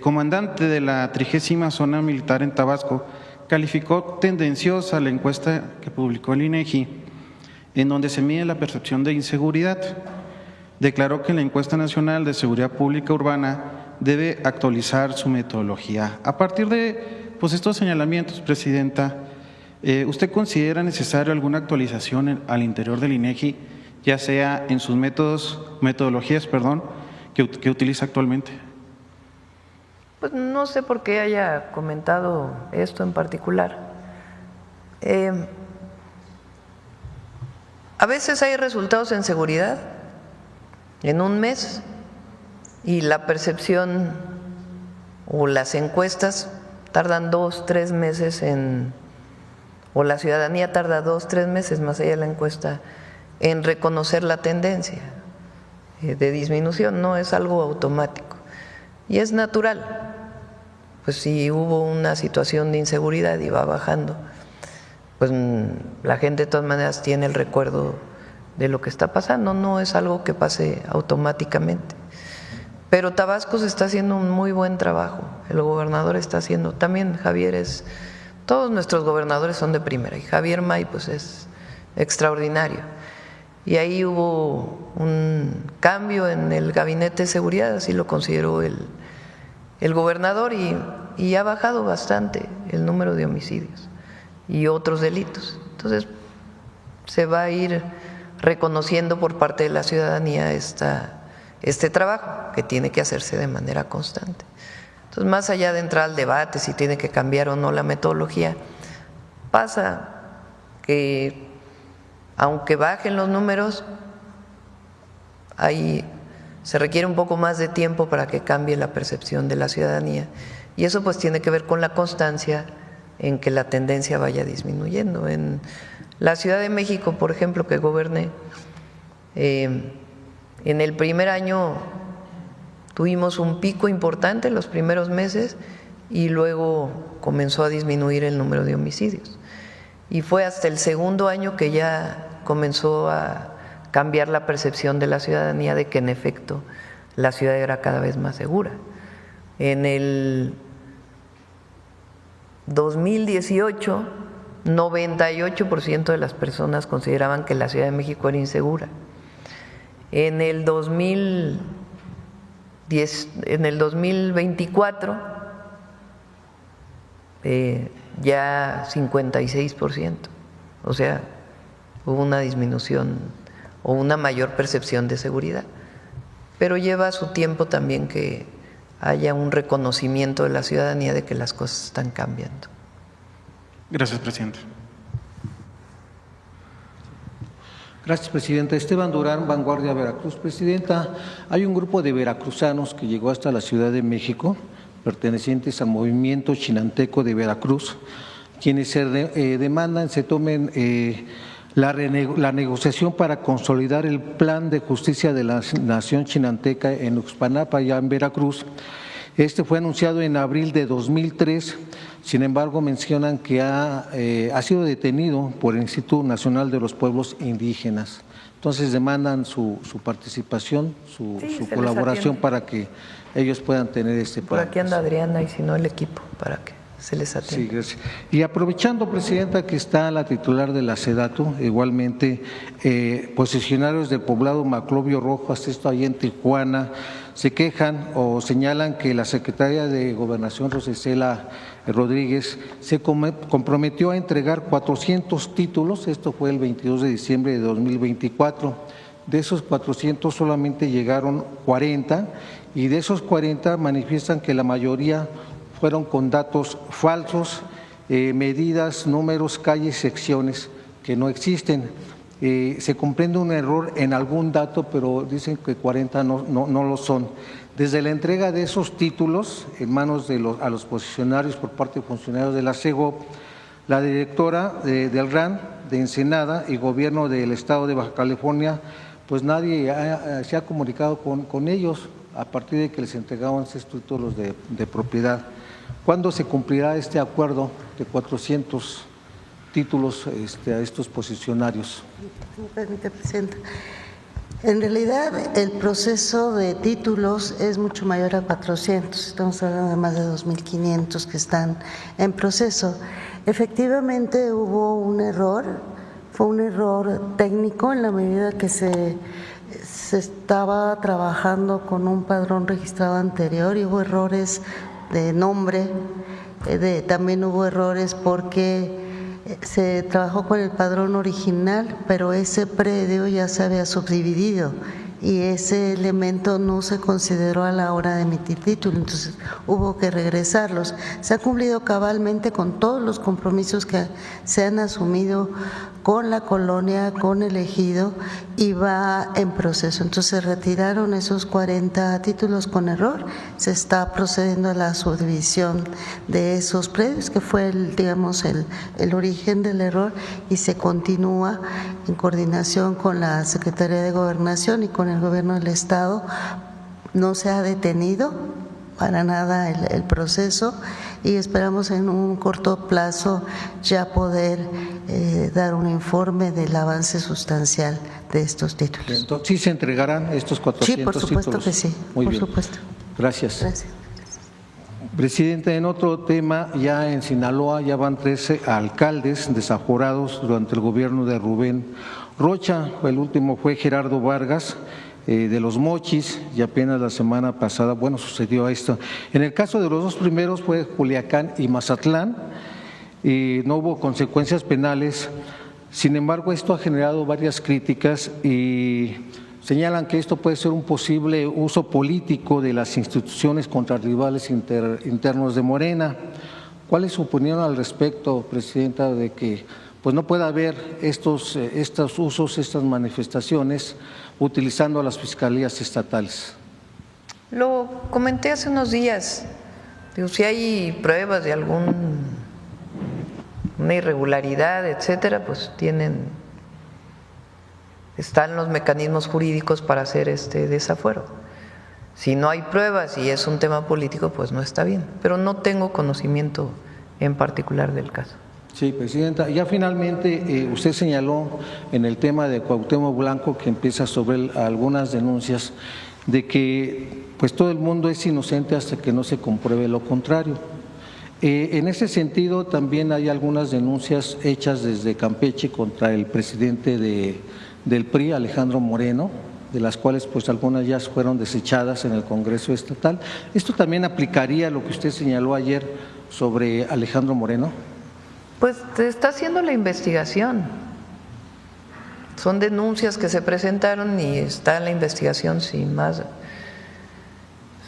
comandante de la 30ª Zona Militar en Tabasco, calificó tendenciosa la encuesta que publicó el INEGI, en donde se mide la percepción de inseguridad. Declaró que la encuesta nacional de seguridad pública urbana debe actualizar su metodología. A partir de estos señalamientos, Presidenta, ¿usted considera necesario alguna actualización al interior del INEGI, ya sea en sus metodologías que utiliza actualmente? Pues no sé por qué haya comentado esto en particular. A veces hay resultados en seguridad en un mes y la percepción o las encuestas tardan 2, 3 meses o la ciudadanía tarda 2, 3 meses más allá de la encuesta en reconocer la tendencia de disminución. No es algo automático y es natural. Pues si hubo una situación de inseguridad y va bajando, pues la gente de todas maneras tiene el recuerdo de lo que está pasando, no es algo que pase automáticamente. Pero Tabasco se está haciendo un muy buen trabajo, el gobernador está haciendo, también Javier todos nuestros gobernadores son de primera y Javier May pues es extraordinario. Y ahí hubo un cambio en el gabinete de seguridad, así lo consideró el gobernador y ha bajado bastante el número de homicidios y otros delitos. Entonces se va a ir reconociendo por parte de la ciudadanía este trabajo que tiene que hacerse de manera constante. Entonces, más allá de entrar al debate si tiene que cambiar o no la metodología, pasa que aunque bajen los números, se requiere un poco más de tiempo para que cambie la percepción de la ciudadanía y eso pues tiene que ver con la constancia en que la tendencia vaya disminuyendo. En la Ciudad de México, por ejemplo, que goberné, en el primer año tuvimos un pico importante en los primeros meses y luego comenzó a disminuir el número de homicidios. Y fue hasta el segundo año que ya comenzó a cambiar la percepción de la ciudadanía de que en efecto la ciudad era cada vez más segura. En el 2018, 98% de las personas consideraban que la Ciudad de México era insegura. En el 2024 ya 56%, o sea, hubo una disminución o una mayor percepción de seguridad, pero lleva su tiempo también que haya un reconocimiento de la ciudadanía de que las cosas están cambiando. Gracias, presidente. Gracias, Presidenta. Esteban Durán, Vanguardia Veracruz. Presidenta, hay un grupo de veracruzanos que llegó hasta la Ciudad de México, pertenecientes al movimiento chinanteco de Veracruz, quienes se tomen la negociación para consolidar el plan de justicia de la nación chinanteca en Uxpanapa, ya en Veracruz. Este fue anunciado en abril de 2003, sin embargo mencionan que ha sido detenido por el Instituto Nacional de los Pueblos Indígenas. Entonces demandan su participación, su colaboración para que ellos puedan tener este plan. Por aquí anda Adriana y si no el equipo para que se les atienda. Sí, gracias. Y aprovechando, Presidenta, que está la titular de la SEDATU, igualmente posicionarios del poblado Maclovio Rojas, esto ahí en Tijuana, se quejan o señalan que la secretaria de Gobernación, Rosicela Rodríguez, se comprometió a entregar 400 títulos, esto fue el 22 de diciembre de 2024, de esos 400 solamente llegaron 40 y de esos 40 manifiestan que la mayoría fueron con datos falsos, medidas, números, calles, secciones que no existen. se comprende un error en algún dato, pero dicen que 40 no lo son. Desde la entrega de esos títulos en manos a los posicionarios por parte de funcionarios de la CEGOP, la directora del RAN de Ensenada y gobierno del estado de Baja California, pues nadie se ha comunicado con ellos a partir de que les entregaban esos títulos de propiedad. ¿Cuándo se cumplirá este acuerdo de 400 títulos a estos posicionarios? Presidenta. En realidad, el proceso de títulos es mucho mayor a 400. Estamos hablando de más de 2.500 que están en proceso. Efectivamente, hubo un error, fue un error técnico en la medida que se estaba trabajando con un padrón registrado anterior y hubo errores de nombre, también hubo errores porque se trabajó con el padrón original, pero ese predio ya se había subdividido y ese elemento no se consideró a la hora de emitir título, entonces hubo que regresarlos. Se ha cumplido cabalmente con todos los compromisos que se han asumido con la colonia, con el ejido y va en proceso. Entonces se retiraron esos 40 títulos con error, se está procediendo a la subdivisión de esos predios, que fue el origen del error, y se continúa en coordinación con la Secretaría de Gobernación y con el Gobierno del Estado. No se ha detenido para nada el proceso y esperamos en un corto plazo ya poder dar un informe del avance sustancial de estos títulos. Entonces, ¿sí se entregarán estos 400 títulos? Sí, por supuesto títulos? Que sí, Muy por bien. supuesto. Gracias. Presidente, en otro tema, ya en Sinaloa ya van 13 alcaldes desaforados durante el gobierno de Rubén Rocha. El último fue Gerardo Vargas, de Los Mochis, y apenas la semana pasada, sucedió esto. En el caso de los dos primeros fue Culiacán y Mazatlán, y no hubo consecuencias penales. Sin embargo, esto ha generado varias críticas y señalan que esto puede ser un posible uso político de las instituciones contra rivales internos de Morena. ¿Cuál es su opinión al respecto, Presidenta, de que no pueda haber estos usos, estas manifestaciones, utilizando a las fiscalías estatales? Lo comenté hace unos días. Si hay pruebas de alguna irregularidad, etcétera, pues están los mecanismos jurídicos para hacer este desafuero. Si no hay pruebas y es un tema político, pues no está bien. Pero no tengo conocimiento en particular del caso. Sí, Presidenta. Ya finalmente usted señaló en el tema de Cuauhtémoc Blanco, que empieza sobre algunas denuncias de que todo el mundo es inocente hasta que no se compruebe lo contrario. En ese sentido también hay algunas denuncias hechas desde Campeche contra el presidente del PRI, Alejandro Moreno, de las cuales algunas ya fueron desechadas en el Congreso Estatal. ¿Esto también aplicaría lo que usted señaló ayer sobre Alejandro Moreno? Pues se está haciendo la investigación. Son denuncias que se presentaron y está la investigación sin más.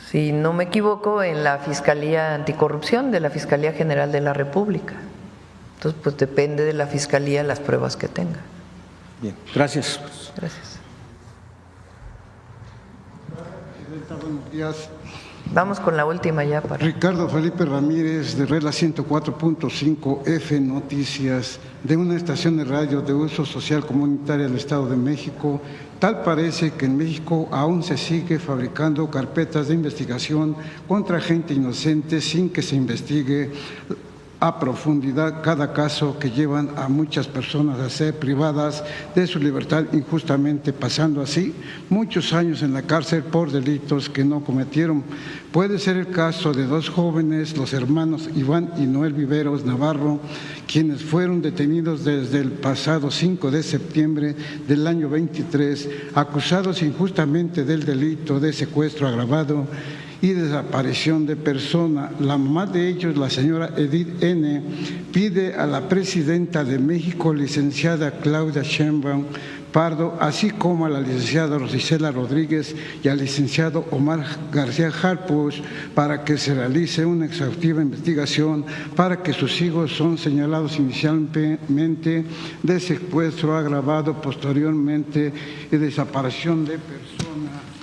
Si no me equivoco, en la Fiscalía Anticorrupción de la Fiscalía General de la República. Entonces, pues depende de la Fiscalía las pruebas que tenga. Bien, gracias. Gracias. Presidenta, buenos días. Vamos con la última ya. Ricardo Felipe Ramírez, de Regla 104.5 F Noticias, de una estación de radio de uso social comunitaria del Estado de México. Tal parece que en México aún se sigue fabricando carpetas de investigación contra gente inocente sin que se investigue a profundidad cada caso, que llevan a muchas personas a ser privadas de su libertad injustamente, pasando así muchos años en la cárcel por delitos que no cometieron. Puede ser el caso de dos jóvenes, los hermanos Iván y Noel Viveros Navarro, quienes fueron detenidos desde el pasado 5 de septiembre del año 23, acusados injustamente del delito de secuestro agravado y desaparición de persona. La mamá de ellos, la señora Edith N., pide a la presidenta de México, licenciada Claudia Sheinbaum Pardo, así como a la licenciada Rosicela Rodríguez y al licenciado Omar García Harpos, para que se realice una exhaustiva investigación para que sus hijos son señalados inicialmente de secuestro agravado, posteriormente y desaparición de personas.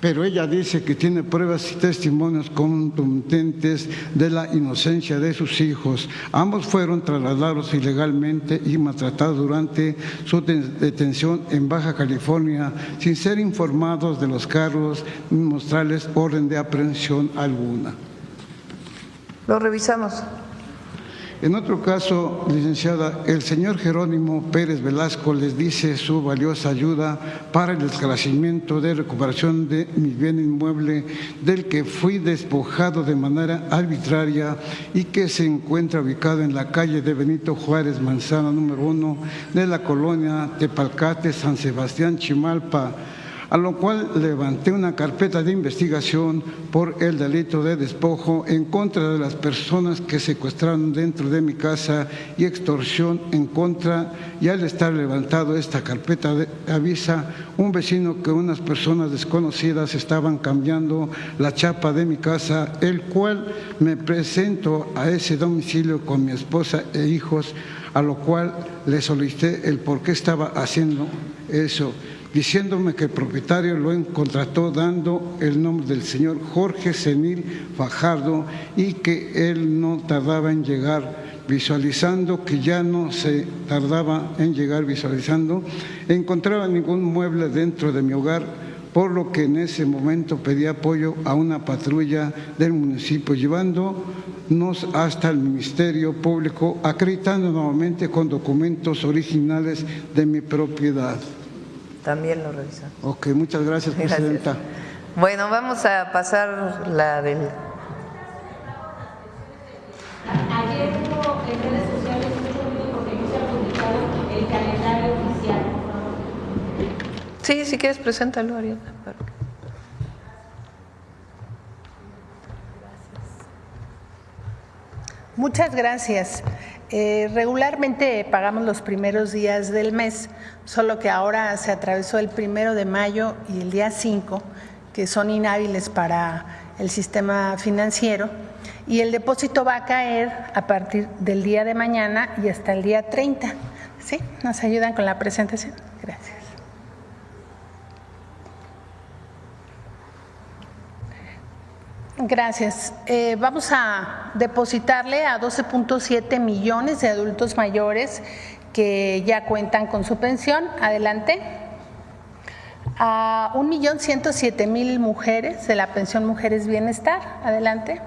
Pero ella dice que tiene pruebas y testimonios contundentes de la inocencia de sus hijos. Ambos fueron trasladados ilegalmente y maltratados durante su detención en Baja California sin ser informados de los cargos ni mostrarles orden de aprehensión alguna. Lo revisamos. En otro caso, licenciada, el señor Jerónimo Pérez Velasco les dice su valiosa ayuda para el esclarecimiento de recuperación de mi bien inmueble del que fui despojado de manera arbitraria y que se encuentra ubicado en la calle de Benito Juárez, manzana número 1 de la colonia Tepalcate, San Sebastián, Chimalpa, a lo cual levanté una carpeta de investigación por el delito de despojo en contra de las personas que secuestraron dentro de mi casa y extorsión en contra, y al estar levantado esta carpeta avisa un vecino que unas personas desconocidas estaban cambiando la chapa de mi casa, el cual me presento a ese domicilio con mi esposa e hijos, a lo cual le solicité el por qué estaba haciendo eso, diciéndome que el propietario lo contrató dando el nombre del señor Jorge Senil Fajardo y que él no tardaba en llegar, visualizando que ya no se tardaba en llegar, visualizando, encontraba ningún mueble dentro de mi hogar, por lo que en ese momento pedí apoyo a una patrulla del municipio, llevándonos hasta el Ministerio Público, acreditando nuevamente con documentos originales de mi propiedad. También lo revisamos. Ok, muchas gracias, presidenta. Gracias. Bueno, vamos a pasar la del... Ayer hubo en redes sociales porque no se ha publicado el calendario oficial. Sí, si quieres, preséntalo, Ariana. Muchas gracias. Regularmente pagamos los primeros días del mes, solo que ahora se atravesó el 1 de mayo y el día 5, que son inhábiles para el sistema financiero, y el depósito va a caer a partir del día de mañana y hasta el día 30. ¿Sí? ¿Nos ayudan con la presentación? Gracias. Gracias. Vamos a depositarle a 12.7 millones de adultos mayores que ya cuentan con su pensión. Adelante. A 1.107.000 mujeres de la pensión Mujeres Bienestar. Adelante.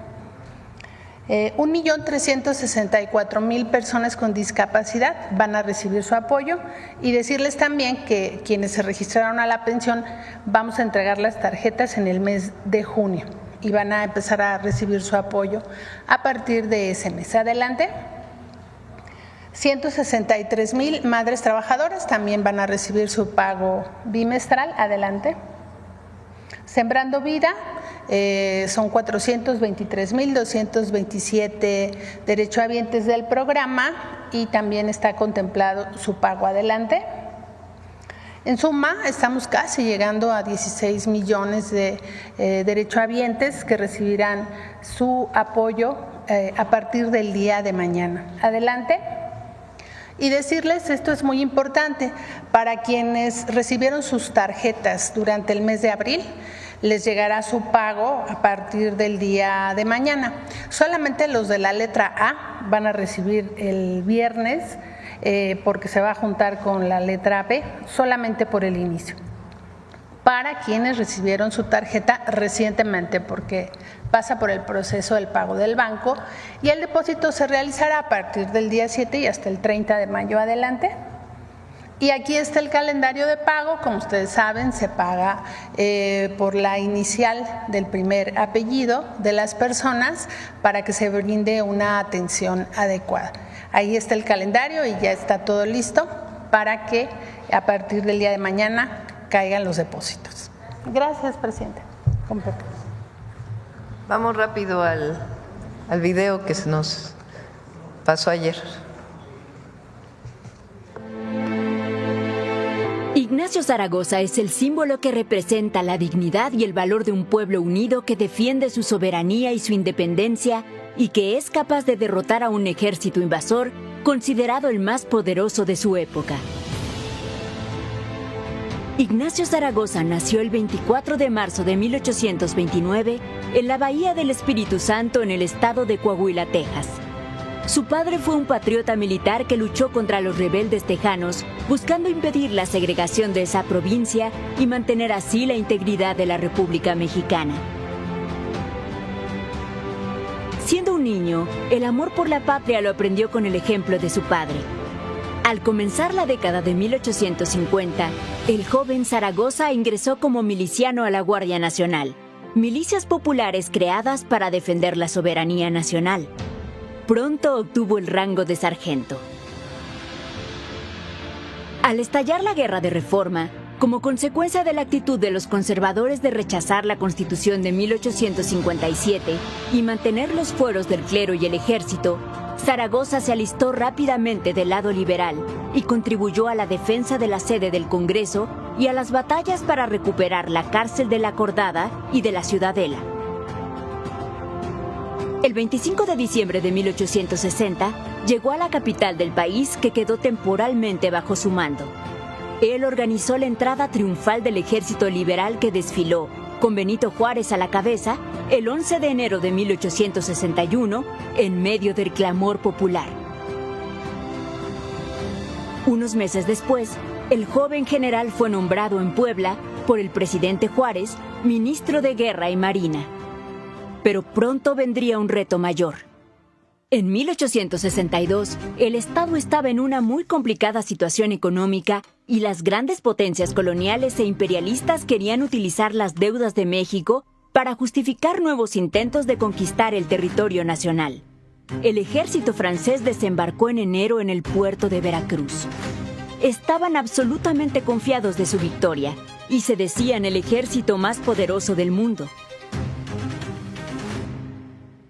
1.364.000 personas con discapacidad van a recibir su apoyo, y decirles también que quienes se registraron a la pensión vamos a entregar las tarjetas en el mes de junio y van a empezar a recibir su apoyo a partir de ese mes. Adelante. 163.000 madres trabajadoras también van a recibir su pago bimestral. Adelante. Sembrando Vida, son 423.227 derechohabientes del programa y también está contemplado su pago. Adelante. En suma, estamos casi llegando a 16 millones de derechohabientes que recibirán su apoyo a partir del día de mañana. Adelante. Y decirles, esto es muy importante, para quienes recibieron sus tarjetas durante el mes de abril, les llegará su pago a partir del día de mañana. Solamente los de la letra A van a recibir el viernes, porque se va a juntar con la letra B, solamente por el inicio. Para quienes recibieron su tarjeta recientemente, porque pasa por el proceso del pago del banco, y el depósito se realizará a partir del día 7 y hasta el 30 de mayo. Adelante. Y aquí está el calendario de pago. Como ustedes saben, se paga por la inicial del primer apellido de las personas para que se brinde una atención adecuada. Ahí está el calendario y ya está todo listo para que a partir del día de mañana caigan los depósitos. Gracias, presidente. Con Pepe. Vamos rápido al video que se nos pasó ayer. Ignacio Zaragoza es el símbolo que representa la dignidad y el valor de un pueblo unido que defiende su soberanía y su independencia y que es capaz de derrotar a un ejército invasor considerado el más poderoso de su época. Ignacio Zaragoza nació el 24 de marzo de 1829 en la Bahía del Espíritu Santo en el estado de Coahuila, Texas. Su padre fue un patriota militar que luchó contra los rebeldes tejanos, buscando impedir la segregación de esa provincia y mantener así la integridad de la República Mexicana. Siendo un niño, el amor por la patria lo aprendió con el ejemplo de su padre. Al comenzar la década de 1850, el joven Zaragoza ingresó como miliciano a la Guardia Nacional, milicias populares creadas para defender la soberanía nacional. Pronto obtuvo el rango de sargento. Al estallar la Guerra de Reforma, como consecuencia de la actitud de los conservadores de rechazar la Constitución de 1857 y mantener los fueros del clero y el ejército, Zaragoza se alistó rápidamente del lado liberal y contribuyó a la defensa de la sede del Congreso y a las batallas para recuperar la cárcel de la Acordada y de la Ciudadela. El 25 de diciembre de 1860 llegó a la capital del país, que quedó temporalmente bajo su mando. Él organizó la entrada triunfal del ejército liberal que desfiló, con Benito Juárez a la cabeza, el 11 de enero de 1861, en medio del clamor popular. Unos meses después, el joven general fue nombrado en Puebla por el presidente Juárez ministro de Guerra y Marina. Pero pronto vendría un reto mayor. En 1862, el Estado estaba en una muy complicada situación económica y las grandes potencias coloniales e imperialistas querían utilizar las deudas de México para justificar nuevos intentos de conquistar el territorio nacional. El ejército francés desembarcó en enero en el puerto de Veracruz. Estaban absolutamente confiados de su victoria y se decían el ejército más poderoso del mundo.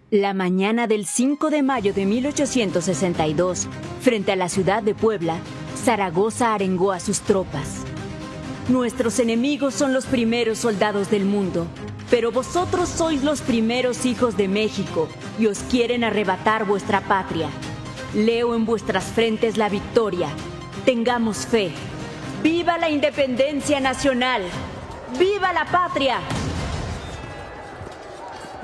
La mañana del 5 de mayo de 1862, frente a la ciudad de Puebla, Zaragoza arengó a sus tropas. Nuestros enemigos son los primeros soldados del mundo, pero vosotros sois los primeros hijos de México y os quieren arrebatar vuestra patria. Leo en vuestras frentes la victoria. Tengamos fe. ¡Viva la independencia nacional! ¡Viva la patria!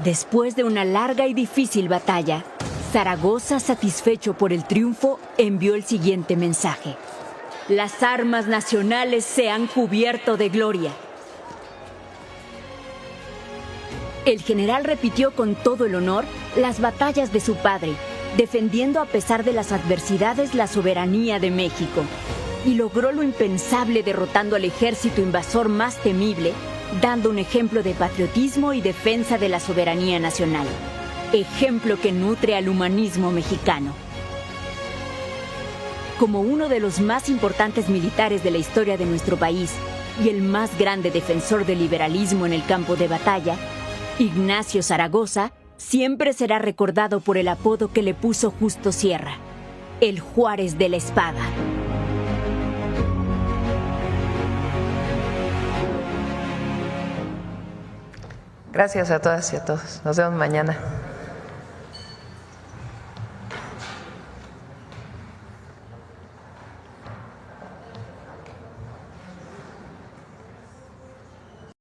Después de una larga y difícil batalla, Zaragoza, satisfecho por el triunfo, envió el siguiente mensaje: las armas nacionales se han cubierto de gloria. El general repitió con todo el honor las batallas de su padre, defendiendo a pesar de las adversidades la soberanía de México, y logró lo impensable derrotando al ejército invasor más temible, dando un ejemplo de patriotismo y defensa de la soberanía nacional, ejemplo que nutre al humanismo mexicano. Como uno de los más importantes militares de la historia de nuestro país y el más grande defensor del liberalismo en el campo de batalla, Ignacio Zaragoza siempre será recordado por el apodo que le puso Justo Sierra, el Juárez de la Espada. Gracias a todas y a todos. Nos vemos mañana.